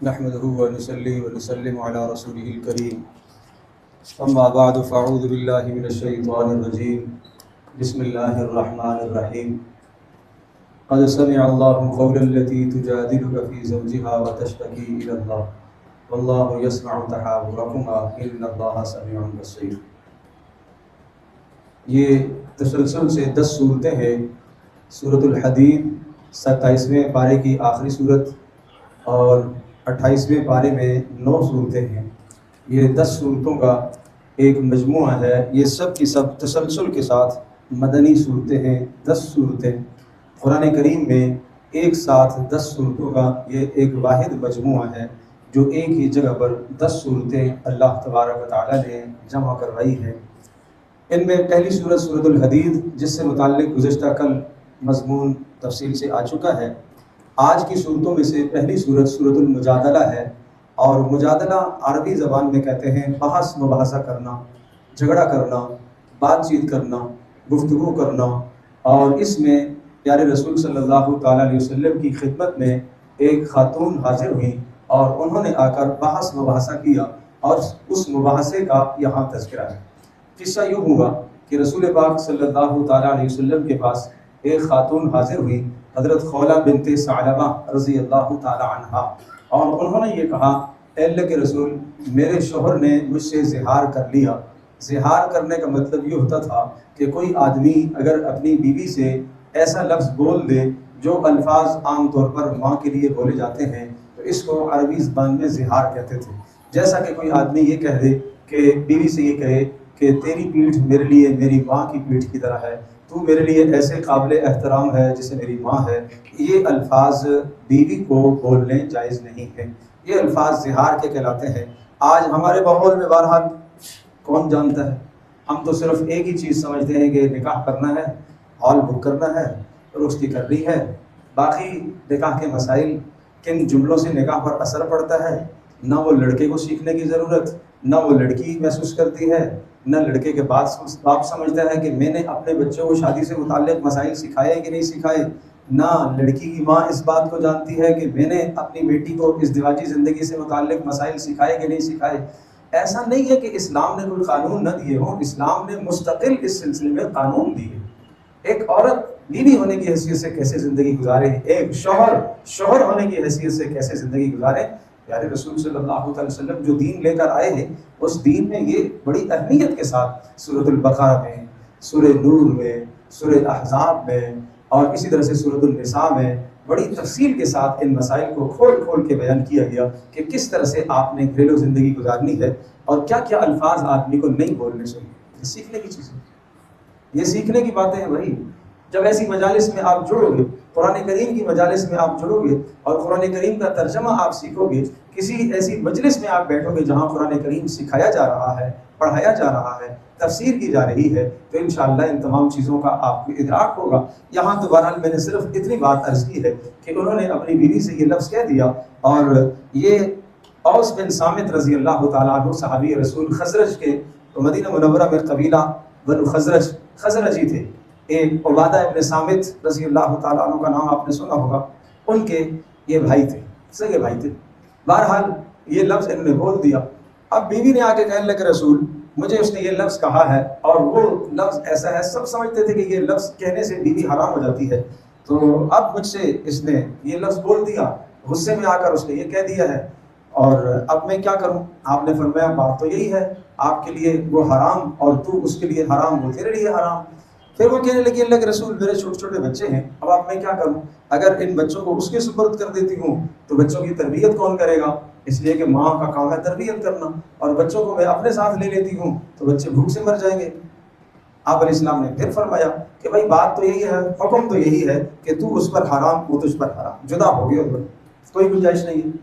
نحمده ونصلي ونسلم على رسوله الكريم اما بعد فاعوذ بالله من الشيطان الرجيم بسم الله الرحمن الرحيم قد سمع الله قول التي تجادلك في زوجها وتشتكي الى الله والله يسمع تحاوركما ان الله سميع بصير۔ یہ تسلسل سے 10 صورتیں ہیں۔ سورۃ الحدید 27ویں پارے کی آخری صورت اور 28ویں پارے میں 9 صورتیں ہیں۔ یہ 10 صورتوں کا ایک مجموعہ ہے۔ یہ سب کی سب تسلسل کے ساتھ مدنی صورتیں ہیں۔ 10 صورتیں قرآن کریم میں ایک ساتھ 10 صورتوں کا یہ ایک واحد مجموعہ ہے جو ایک ہی جگہ پر 10 صورتیں اللہ تبارک و تعالیٰ نے جمع کروائی ہیں۔ ان میں پہلی صورت سورۃ الحدید جس سے متعلق گزشتہ کل مضمون تفصیل سے آ چکا ہے۔ آج کی صورتوں میں سے پہلی صورت سورۃ المجادلہ ہے، اور مجادلہ عربی زبان میں کہتے ہیں بحث مباحثہ کرنا، جھگڑا کرنا، بات چیت کرنا، گفتگو کرنا۔ اور اس میں پیارے رسول صلی اللہ تعالیٰ علیہ وسلم کی خدمت میں ایک خاتون حاضر ہوئی اور انہوں نے آ کر بحث مباحثہ کیا، اور اس مباحثے کا یہاں تذکرہ ہے۔ قصہ یوں ہوا کہ رسول پاک صلی اللہ تعالیٰ علیہ وسلم کے پاس ایک خاتون حاضر ہوئی، حضرت خولہ بنت ثعلبہ رضی اللہ تعالیٰ عنہا، اور انہوں نے یہ کہا، اے اللہ کے رسول، میرے شوہر نے مجھ سے زہار کر لیا۔ زہار کرنے کا مطلب یہ ہوتا تھا کہ کوئی آدمی اگر اپنی بیوی سے ایسا لفظ بول دے جو الفاظ عام طور پر ماں کے لیے بولے جاتے ہیں تو اس کو عربی زبان میں زہار کہتے تھے۔ جیسا کہ کوئی آدمی یہ کہہ دے کہ بیوی سے یہ کہے کہ تیری پیٹھ میرے لیے میری ماں کی پیٹھ کی طرح ہے، تو میرے لیے ایسے قابل احترام ہے جسے میری ماں ہے۔ یہ الفاظ بیوی کو بولنے جائز نہیں ہیں، یہ الفاظ زہار کے کہلاتے ہیں۔ آج ہمارے ماحول میں بہرحال کون جانتا ہے، ہم تو صرف ایک ہی چیز سمجھتے ہیں کہ نکاح کرنا ہے، ہال بک کرنا ہے، رخصتی کرنی ہے، باقی نکاح کے مسائل کن جملوں سے نکاح پر اثر پڑتا ہے، نہ وہ لڑکے کو سیکھنے کی ضرورت، نہ وہ لڑکی محسوس کرتی ہے، نہ لڑکے کے باپ سمجھتا ہے کہ میں نے اپنے بچوں کو شادی سے متعلق مسائل سکھائے کہ نہیں سکھائے، نہ لڑکی کی ماں اس بات کو جانتی ہے کہ میں نے اپنی بیٹی کو ازدواجی زندگی سے متعلق مسائل سکھائے کہ نہیں سکھائے۔ ایسا نہیں ہے کہ اسلام نے کوئی قانون نہ دیے ہوں، اسلام نے مستقل اس سلسلے میں قانون دیے۔ ایک عورت بیوی ہونے کی حیثیت سے کیسے زندگی گزارے، ایک شوہر ہونے کی حیثیت سے کیسے زندگی گزارے۔ پیارے رسول صلی اللہ علیہ وسلم جو دین لے کر آئے ہیں اس دین میں یہ بڑی اہمیت کے ساتھ سورۃ البقرہ میں، سورہ نور میں، سورہ احزاب میں، اور اسی طرح سے سورۃ النساء میں بڑی تفصیل کے ساتھ ان مسائل کو کھول کھول کے بیان کیا گیا کہ کس طرح سے آپ نے گھریلو زندگی گزارنی ہے اور کیا کیا الفاظ آدمی کو نہیں بولنے چاہیے۔ یہ سیکھنے کی چیزیں، یہ سیکھنے کی باتیں ہیں بھائی۔ جب ایسی مجالس میں آپ جڑو گے، قرآن کریم کی مجالس میں آپ جڑو گے اور قرآن کریم کا ترجمہ آپ سیکھو گے، کسی ایسی مجلس میں آپ بیٹھو گے جہاں قرآن کریم سکھایا جا رہا ہے، پڑھایا جا رہا ہے، تفسیر کی جا رہی ہے، تو انشاءاللہ ان تمام چیزوں کا آپ کو ادراک ہوگا۔ یہاں تو بہرحال میں نے صرف اتنی بات عرض کی ہے کہ انہوں نے اپنی بیوی سے یہ لفظ کہہ دیا، اور یہ اوس بن صامت رضی اللہ تعالیٰ عنہ صحابی رسول خزرج کے، مدینہ منورہ میں قبیلہ بنو خزرجی تھے۔ ایک عبادہ ابن صامت رضی اللہ تعالیٰ عنہ کا نام آپ نے سنا ہوگا، ان کے یہ بھائی تھے، سگے بھائی تھے۔ بہرحال یہ لفظ انہوں نے بول دیا۔ اب بیوی نے آ کے کہنے لگے رسول مجھے اس نے یہ لفظ کہا ہے، اور وہ لفظ ایسا ہے، سب سمجھتے تھے کہ یہ لفظ کہنے سے بیوی حرام ہو جاتی ہے، تو اب مجھ سے اس نے یہ لفظ بول دیا، غصے میں آ کر اس نے یہ کہہ دیا ہے، اور اب میں کیا کروں؟ آپ نے فرمایا بات تو یہی ہے، آپ کے لیے وہ حرام اور تو اس کے لیے حرام، وہ تیرے لیے حرام۔ پھر وہ کہنے لگی اللہ کے رسول میرے چھوٹے چھوٹے بچے ہیں، اب آپ میں کیا کروں؟ اگر ان بچوں کو اس کے سپرد کر دیتی ہوں تو بچوں کی تربیت کون کرے گا؟ اس لیے کہ ماں کا کام ہے تربیت کرنا، اور بچوں کو میں اپنے ساتھ لے لیتی ہوں تو بچے بھوک سے مر جائیں گے۔ آپ علیہ السلام نے پھر فرمایا کہ بھائی بات تو یہی ہے، حکم تو یہی ہے کہ تو اس پر حرام، وہ تجھ پر حرام، جدا ہو گئے، کوئی گنجائش نہیں ہے۔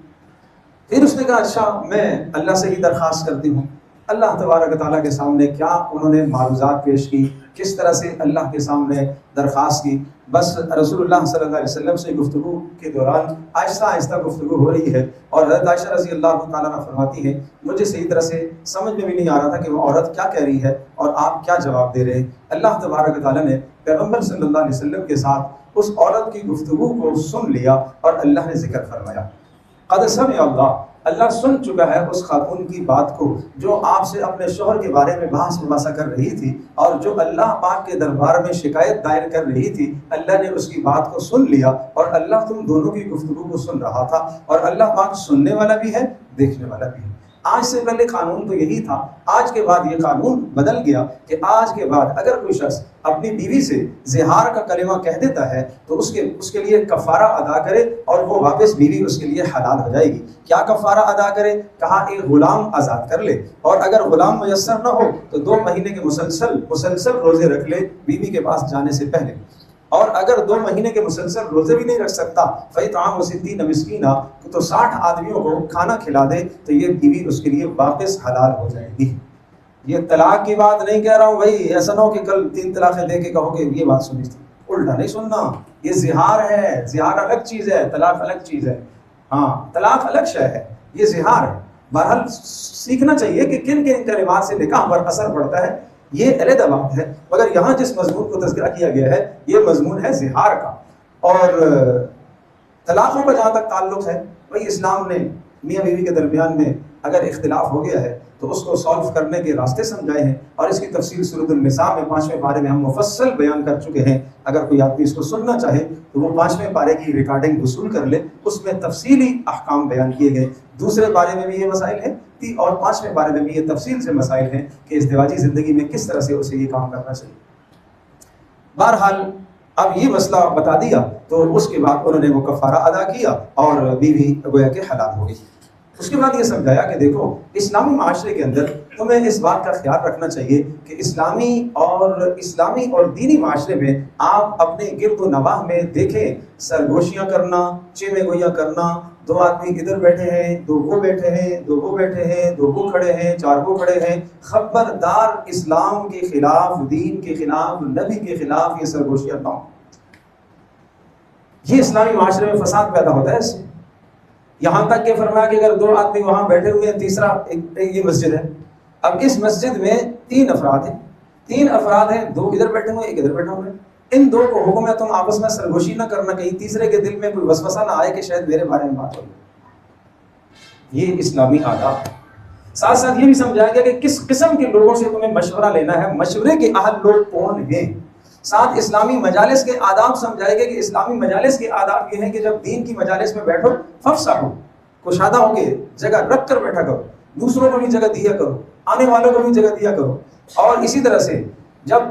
پھر اس نے کہا اچھا میں اللہ سے ہی درخواست کرتی ہوں۔ اللہ تبارک تعالیٰ کے سامنے کیا انہوں نے معروضات پیش کی، کس طرح سے اللہ کے سامنے درخواست کی۔ بس رسول اللہ صلی اللہ علیہ وسلم سے گفتگو کے دوران آہستہ آہستہ گفتگو ہو رہی ہے، اور حضرت عائشہ رضی اللہ تعالیٰ عنہ فرماتی ہیں مجھے صحیح طرح سے سمجھ میں بھی نہیں آ رہا تھا کہ وہ عورت کیا کہہ رہی ہے اور آپ کیا جواب دے رہے ہیں۔ اللہ تبارک تعالیٰ نے پیغمبر صلی اللہ علیہ وسلم کے ساتھ اس عورت کی گفتگو کو سن لیا اور اللہ نے ذکر فرمایا۔ قد سمع اللہ، اللہ سن چکا ہے اس خاتون کی بات کو جو آپ سے اپنے شوہر کے بارے میں بحث مباحثہ کر رہی تھی اور جو اللہ پاک کے دربار میں شکایت دائر کر رہی تھی۔ اللہ نے اس کی بات کو سن لیا اور اللہ تم دونوں کی گفتگو کو سن رہا تھا، اور اللہ پاک سننے والا بھی ہے، دیکھنے والا بھی ہے۔ آج سے پہلے قانون تو یہی تھا، آج کے بعد یہ قانون بدل گیا کہ آج کے بعد اگر کوئی شخص اپنی بیوی سے زہار کا کلمہ کہہ دیتا ہے تو اس کے لیے کفارہ ادا کرے اور وہ واپس بیوی اس کے لیے حلال ہو جائے گی۔ کیا کفارہ ادا کرے؟ کہا ایک غلام آزاد کر لے، اور اگر غلام میسر نہ ہو تو 2 مہینے کے مسلسل روزے رکھ لے بیوی کے پاس جانے سے پہلے، اور اگر 2 مہینے کے مسلسل روزے بھی نہیں رکھ سکتا فَإِطْعَامُ 60 مسکینہ، تو 60 آدمیوں کو کھانا کھلا دے تو یہ بیوی اس کے لیے واپس حلال ہو جائے گی۔ یہ طلاق کی بات نہیں کہہ رہا ہوں بھائی، ایسا نہ ہو کہ کل 3 طلاقیں دے کے کہو کہ یہ بات سنی تھی، الٹا نہیں سننا۔ یہ زہار ہے، زہار الگ چیز ہے، طلاق الگ چیز ہے۔ ہاں، طلاق الگ شے ہے، یہ زہار ہے۔ بہرحال سیکھنا چاہیے کہ کن کن کلمات سے نکاح پر اثر پڑتا ہے، یہ علیحدہ بات ہے، مگر یہاں جس مضمون کو تذکرہ کیا گیا ہے یہ مضمون ہے زہار کا۔ اور طلاقوں کا جہاں تک تعلق ہے، بھائی اسلام نے میاں بیوی کے درمیان میں اگر اختلاف ہو گیا ہے تو اس کو سالو کرنے کے راستے سمجھائے ہیں، اور اس کی تفصیل سورۃ النساء میں 5ویں پارے میں ہم مفصل بیان کر چکے ہیں۔ اگر کوئی آدمی اس کو سننا چاہے تو وہ 5ویں پارے کی ریکارڈنگ وصول کر لے، اس میں تفصیلی احکام بیان کیے گئے۔ دوسرے پارے میں بھی یہ مسائل ہیں اور 5ویں پارے میں بھی یہ تفصیل سے مسائل ہیں کہ ازدواجی زندگی میں کس طرح سے اسے یہ کام کرنا چاہیے۔ بہرحال اب یہ مسئلہ بتا دیا تو اس کے بعد انہوں نے وہ کفارہ ادا کیا اور بیوی گویا کہ حلال ہو گئی۔ اس کے بعد یہ سمجھایا کہ دیکھو اسلامی معاشرے کے اندر تمہیں اس بات کا خیال رکھنا چاہیے کہ اسلامی اور دینی معاشرے میں آپ اپنے گرد و نواح میں دیکھیں سرگوشیاں کرنا، چیمے گوئیاں کرنا، 2 آدمی ادھر بیٹھے ہیں، 2 وہ بیٹھے ہیں، 2 وہ بیٹھے ہیں، 2 وہ کھڑے ہیں، 4 وہ کھڑے ہیں، خبردار اسلام کے خلاف، دین کے خلاف، نبی کے خلاف یہ سرگوشیاں نہ ہوں۔ یہ اسلامی معاشرے میں فساد پیدا ہوتا ہے اس سے۔ یہاں تک کہ فرمایا کہ اگر 2 آدمی وہاں بیٹھے ہوئے ہیں، تیسرا یہ مسجد ہے، اب اس مسجد میں 3 افراد ہیں، 3 افراد ہیں، 2 ادھر بیٹھے ہوئے ہیں، 1 ادھر بیٹھا ہوا ہے، ان 2 کو حکم ہے تم آپس میں سرگوشی نہ کرنا، کہیں تیسرے کے دل میں کوئی وسوسہ نہ آئے کہ شاید میرے بارے میں بات ہو۔ یہ اسلامی آداب۔ ساتھ ساتھ یہ بھی سمجھایا گیا کہ کس قسم کے لوگوں سے تمہیں مشورہ لینا ہے، مشورے کے اہل لوگ کون ہیں۔ ساتھ اسلامی مجالس کے آداب سمجھائے گئے کہ اسلامی مجالس کے آداب یہ ہیں کہ جب دین کی مجالس میں بیٹھو فافصحوا، کشادہ ہو کے جگہ رکھ کر بیٹھا کرو، دوسروں کو بھی جگہ دیا کرو، آنے والوں کو بھی جگہ دیا کرو۔ اور اسی طرح سے جب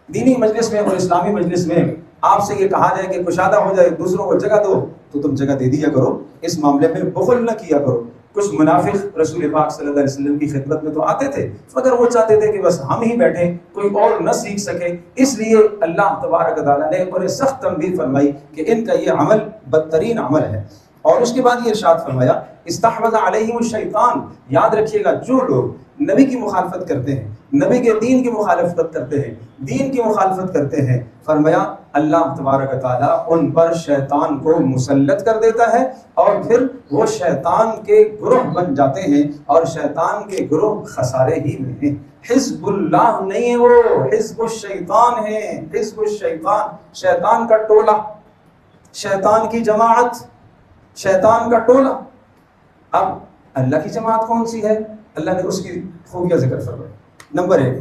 دینی مجلس میں اور اسلامی مجلس میں آپ سے یہ کہا جائے کہ کشادہ ہو جائے، دوسروں کو جگہ دو، تو تم جگہ دے دیا کرو، اس معاملے میں بخل نہ کیا کرو۔ کچھ منافق رسول پاک صلی اللہ علیہ وسلم کی خدمت میں تو آتے تھے مگر وہ چاہتے تھے کہ بس ہم ہی بیٹھیں، کوئی اور نہ سیکھ سکے، اس لیے اللہ تبارک و تعالیٰ نے انہیں سخت تنبیہ فرمائی کہ ان کا یہ عمل بدترین عمل ہے۔ اور اس کے بعد یہ ارشاد فرمایا استحوذ علیہم الشیطان، یاد رکھیے گا جو لوگ نبی کی مخالفت کرتے ہیں، نبی کے دین کی مخالفت کرتے ہیں، دین کی مخالفت کرتے ہیں، فرمایا اللہ تبارک و تعالیٰ ان پر شیطان کو مسلط کر دیتا ہے اور پھر وہ شیطان کے گروہ بن جاتے ہیں، اور شیطان کے گروہ خسارے ہی میں ہیں۔ حزب اللہ نہیں ہے، وہ حزب الشیطان ہے، حزب الشیطان، شیطان کا ٹولہ، شیطان کی جماعت، شیطان کا ٹولہ۔ اب اللہ کی جماعت کون سی ہے؟ اللہ نے اس کی خوبیاں ذکر فرمائی۔ نمبر 1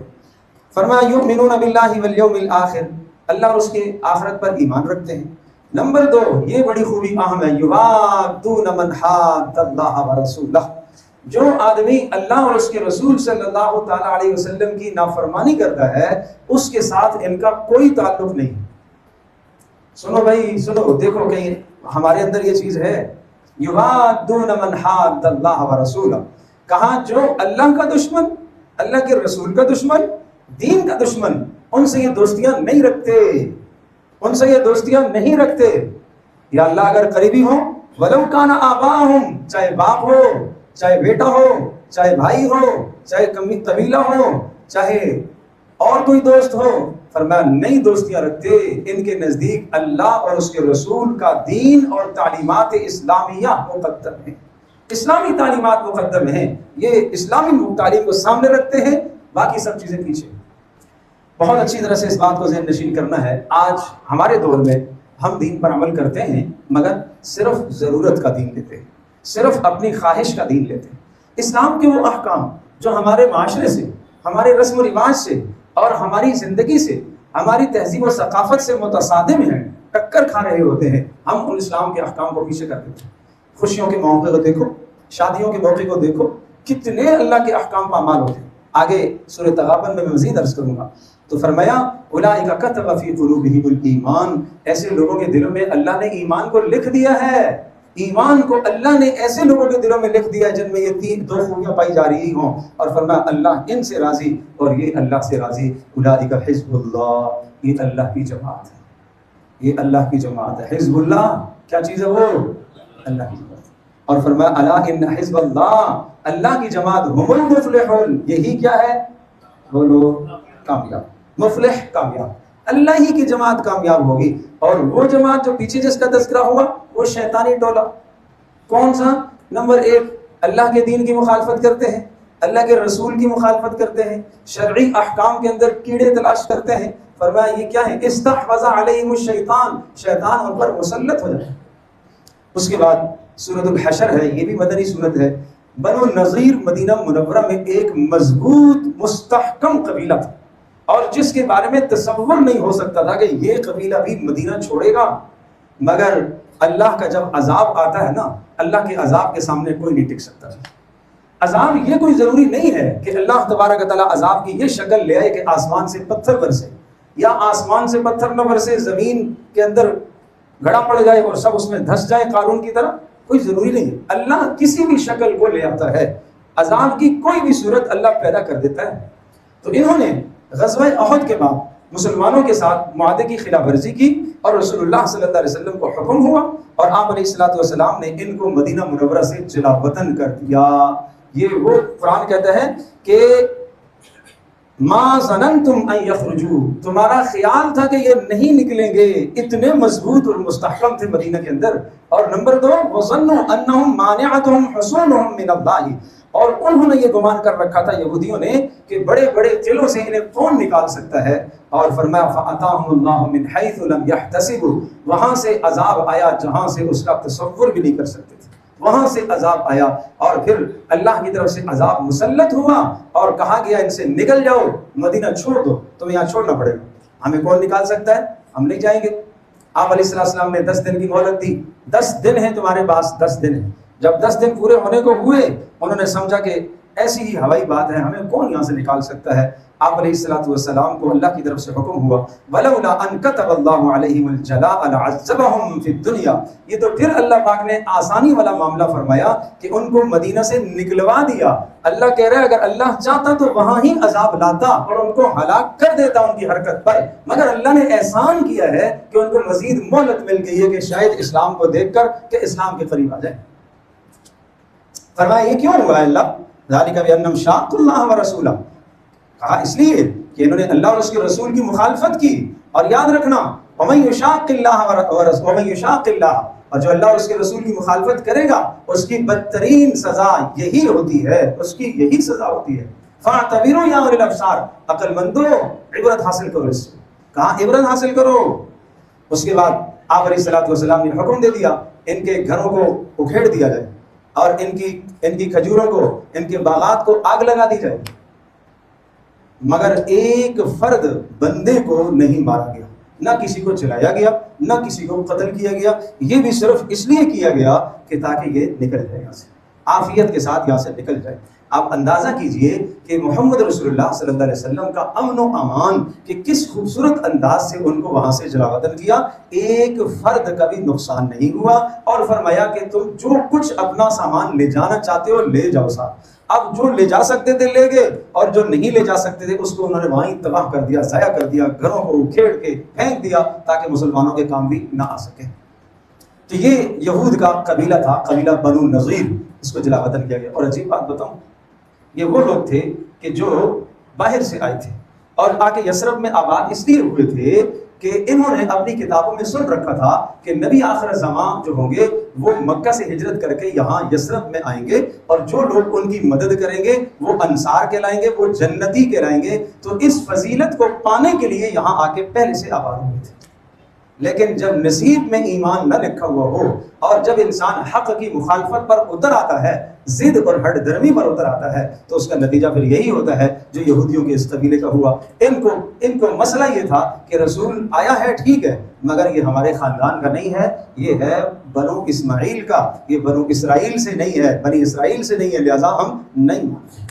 فرمایا یؤمنون باللہ والیوم الآخر، اللہ اور اس کے آخرت پر ایمان رکھتے ہیں۔ نمبر 2 یہ بڑی خوبی اہم ہے، یوادون من حاد اللہ ورسولہ، جو آدمی اللہ اور اس کے رسول صلی اللہ تعالی علیہ وسلم کی نافرمانی کرتا ہے اس کے ساتھ ان کا کوئی تعلق نہیں۔ سنو بھائی سنو، دیکھو کہیں ہمارے اندر یہ چیز ہے، یوادون من حاد اللہ ورسولہ، کہاں جو اللہ کا دشمن، اللہ کے رسول کا دشمن، دین کا دشمن، ان سے یہ دوستیاں نہیں رکھتے، ان سے یہ دوستیاں نہیں رکھتے۔ یا اللہ اگر قریبی ہوں ولو کان آباہم، چاہے باپ ہو، چاہے بیٹا ہو، چاہے بھائی ہو، چاہے قبیلہ ہو، چاہے اور کوئی دوست ہو، فرمایا نہیں دوستیاں رکھتے، ان کے نزدیک اللہ اور اس کے رسول کا دین اور تعلیمات اسلامیہ مقدم ہیں، اسلامی تعلیمات مقدم ہیں، یہ اسلامی تعلیم کو سامنے رکھتے ہیں، باقی سب چیزیں پیچھے۔ بہت اچھی طرح سے اس بات کو ذہن نشین کرنا ہے، آج ہمارے دور میں ہم دین پر عمل کرتے ہیں مگر صرف ضرورت کا دین لیتے ہیں، صرف اپنی خواہش کا دین لیتے ہیں۔ اسلام کے وہ احکام جو ہمارے معاشرے سے، ہمارے رسم و رواج سے اور ہماری زندگی سے، ہماری تہذیب و ثقافت سے متصادم ہیں، ٹکر کھا رہے ہوتے ہیں، ہم ان اسلام کے احکام کو پیچھے کر دیتے ہیں۔ خوشیوں کے موقع کو دیکھو، شادیوں کے موقع کو دیکھو، کتنے اللہ کے احکام پامال ہوتے ہیں۔ آگے سورۃ تغابن میں مزید عرض کروں گا تو فرمایا اولئک کتب فی قلوبہم الایمان، ایسے لوگوں کے دلوں میں اللہ نے ایمان کو لکھ دیا ہے۔ ایمان کو اللہ نے ایسے لوگوں کے دلوں میں لکھ دیا ہے جن میں یہ دو خوبیاں پائی جا رہی ہوں، اور فرمایا اللہ ان سے راضی اور یہ اللہ سے راضی۔ اولئک حزب اللہ، یہ اللہ کی جماعت ہے، یہ اللہ کی جماعت ہے۔ حزب اللہ کیا چیز ہے؟ وہ اللہ کی جماعت۔ اور فرمایا الا ان حزب اللہ، اللہ کی جماعت هم المفلحون، یہی کیا ہے؟ وہ لوگ کامیاب، مفلح کامیاب، اللہ ہی کی جماعت کامیاب ہوگی۔ اور وہ جماعت جو پیچھے جس کا تذکرہ ہوا وہ شیطانی ٹولہ، کون سا؟ نمبر 1، اللہ کے دین کی مخالفت کرتے ہیں، اللہ کے رسول کی مخالفت کرتے ہیں، شرعی احکام کے اندر کیڑے تلاش کرتے ہیں۔ فرمایا یہ کیا ہے؟ استحوذ علیہم الشیطان، شیطان ان پر مسلط ہو جاتا ہے۔ اس کے بعد سورۃ الحشر ہے، یہ بھی مدنی سورت ہے۔ بنو نذیر مدینہ منورہ میں ایک مضبوط مستحکم قبیلہ تھا، اور جس کے بارے میں تصور نہیں ہو سکتا تھا کہ یہ قبیلہ بھی مدینہ چھوڑے گا۔ مگر اللہ کا جب عذاب آتا ہے نا، اللہ کے عذاب کے سامنے کوئی نہیں ٹک سکتا۔ عذاب یہ کوئی ضروری نہیں ہے کہ اللہ تبارک تعالیٰ عذاب کی یہ شکل لے آئے کہ آسمان سے پتھر برسے، یا آسمان سے پتھر نہ برسے، زمین کے اندر گڑا پڑ جائے اور سب اس میں دھس جائے قارون کی طرح، کوئی ضروری نہیں ہے۔ اللہ کسی بھی شکل کو لے آتا ہے، عذاب کی کوئی بھی صورت اللہ پیدا کر دیتا ہے۔ تو انہوں نے غزوہ احد کے بعد مسلمانوں کے ساتھ معاہدے کی خلاف ورزی کی، اور رسول اللہ صلی اللہ علیہ وسلم کو حکم ہوا، اور آپ علیہ الصلوۃ والسلام نے ان کو مدینہ منورہ سے جلا وطن کر دیا۔ یہ وہ قرآن کہتا ہے کہ ما ظننتم ان یخرجوا، تمہارا خیال تھا کہ یہ نہیں نکلیں گے، اتنے مضبوط اور مستحکم تھے مدینہ کے اندر۔ اور نمبر 2، وظنوا انہم مانعتہم حصونہم من اللہ، اور انہوں نے یہ گمان کر رکھا تھا یہودیوں نے کہ بڑے بڑے قلعوں سے انہیں کون نکال سکتا ہے۔ اور فرمایا فَأَتَاهُمُ اللَّهُ مِنْ حَيْثُ لَمْ يَحْتَسِبُوا، وہاں سے عذاب آیا جہاں سے اس کا تصور بھی نہیں کر سکتے تھے، وہاں سے عذاب آیا، اور پھر اللہ کی طرف سے عذاب مسلط ہوا، اور کہا گیا ان سے نکل جاؤ، مدینہ چھوڑ دو، تمہیں یہاں چھوڑنا پڑے گا۔ ہمیں کون نکال سکتا ہے؟ ہم نہیں جائیں گے۔ آپ علیہ السلام نے 10 دن کی مہلت دی، 10 دن ہیں تمہارے پاس، 10 دن ہیں۔ جب 10 دن پورے ہونے کو ہوئے، انہوں نے سمجھا کہ ایسی ہی ہوائی بات ہے، ہمیں کون یہاں سے نکال سکتا ہے۔ آپ علیہ السلام کو اللہ کی طرف سے حکم ہوا وَلَوْلَا أَن كَتَبَ اللَّهُ عَلَيْهِمُ الْجَلَاءَ لَعَذَّبَهُمْ فِي الدُّنْيَا، یہ تو پھر اللہ پاک نے آسانی والا معاملہ فرمایا کہ ان کو مدینہ سے نکلوا دیا۔ اللہ کہہ رہا ہے اگر اللہ چاہتا تو وہاں ہی عذاب لاتا اور ان کو ہلاک کر دیتا ان کی حرکت پر، مگر اللہ نے احسان کیا ہے کہ ان کو مزید مہلت مل گئی ہے کہ شاید اسلام کو دیکھ کر کہ اسلام کے قریب آ جائے۔ فرمایا یہ کیوں ہوا ہے اللہ؟ ذَلِكَ بِأَنَّهُمْ شَاقُّوا اللَّهَ وَرَسُولَهُ، کہا اس لیے کہ انہوں نے اللہ اور اس کے رسول کی مخالفت کی۔ اور یاد رکھنا وَمَن يُشَاقِّ اللَّهَ وَمَن يُشَاقِّ اللَّهَ، اور جو اللہ اور اس کے رسول کی مخالفت کرے گا اس کی بدترین سزا یہی ہوتی ہے، اس کی یہی سزا ہوتی ہے۔ فَاعْتَبِرُوا يَا أُولِي الْأَبْصَارِ، عقل مندو عبرت حاصل کرو، اس سے کہا عبرت حاصل کرو۔ اس کے بعد آپ علیہ السلام نے حکم دے دیا ان کے گھروں کو اکھیڑ دیا جائے، اور ان کی کھجوروں کو، ان کے باغات کو آگ لگا دی جائے، مگر ایک فرد بندے کو نہیں مارا گیا، نہ کسی کو چلایا گیا، نہ کسی کو قتل کیا گیا۔ یہ بھی صرف اس لیے کیا گیا کہ تاکہ یہ نکل جائے یہاں سے، عافیت کے ساتھ یہاں سے نکل جائے۔ آپ اندازہ کیجئے کہ محمد رسول اللہ صلی اللہ علیہ وسلم کا امن و امان کہ کس خوبصورت انداز سے ان کو وہاں سے جلا وطن کیا، ایک فرد کا بھی نقصان نہیں ہوا، اور فرمایا کہ تم جو کچھ اپنا سامان لے جانا چاہتے ہو لے جاؤ ساتھ۔ اب جو لے جا سکتے تھے لے گئے، اور جو نہیں لے جا سکتے تھے اس کو انہوں نے وہیں تباہ کر دیا، ضائع کر دیا، گھروں کو اکھیڑ کے پھینک دیا تاکہ مسلمانوں کے کام بھی نہ آ سکے۔ تو یہ یہود کا قبیلہ تھا، قبیلہ بنو نذیر، اس کو جلا وطن کیا گیا۔ اور عجیب بات بتاؤں، یہ وہ لوگ تھے کہ جو باہر سے آئے تھے اور آ کے یثرب میں آباد اس لیے ہوئے تھے کہ انہوں نے اپنی کتابوں میں سن رکھا تھا کہ نبی آخر زمان جو ہوں گے وہ مکہ سے ہجرت کر کے یہاں یثرب میں آئیں گے، اور جو لوگ ان کی مدد کریں گے وہ انصار کہلائیں گے، وہ جنتی کہلائیں گے۔ تو اس فضیلت کو پانے کے لیے یہاں آ کے پہلے سے آباد ہوئے تھے۔ لیکن جب نصیب میں ایمان نہ لکھا ہوا ہو اور جب انسان حق کی مخالفت پر اتر آتا ہے، ضد اور ہٹ درمی پر اتر آتا ہے، تو اس کا نتیجہ پھر یہی ہوتا ہے جو یہودیوں کے اس قبیلے کا ہوا۔ ان کو مسئلہ یہ تھا کہ رسول آیا ہے ٹھیک ہے، مگر یہ ہمارے خاندان کا نہیں ہے، یہ ہے بنو اسماعیل کا، یہ بنو اسرائیل سے نہیں ہے، بنی اسرائیل سے نہیں ہے، لہذا ہم نہیں مانتے۔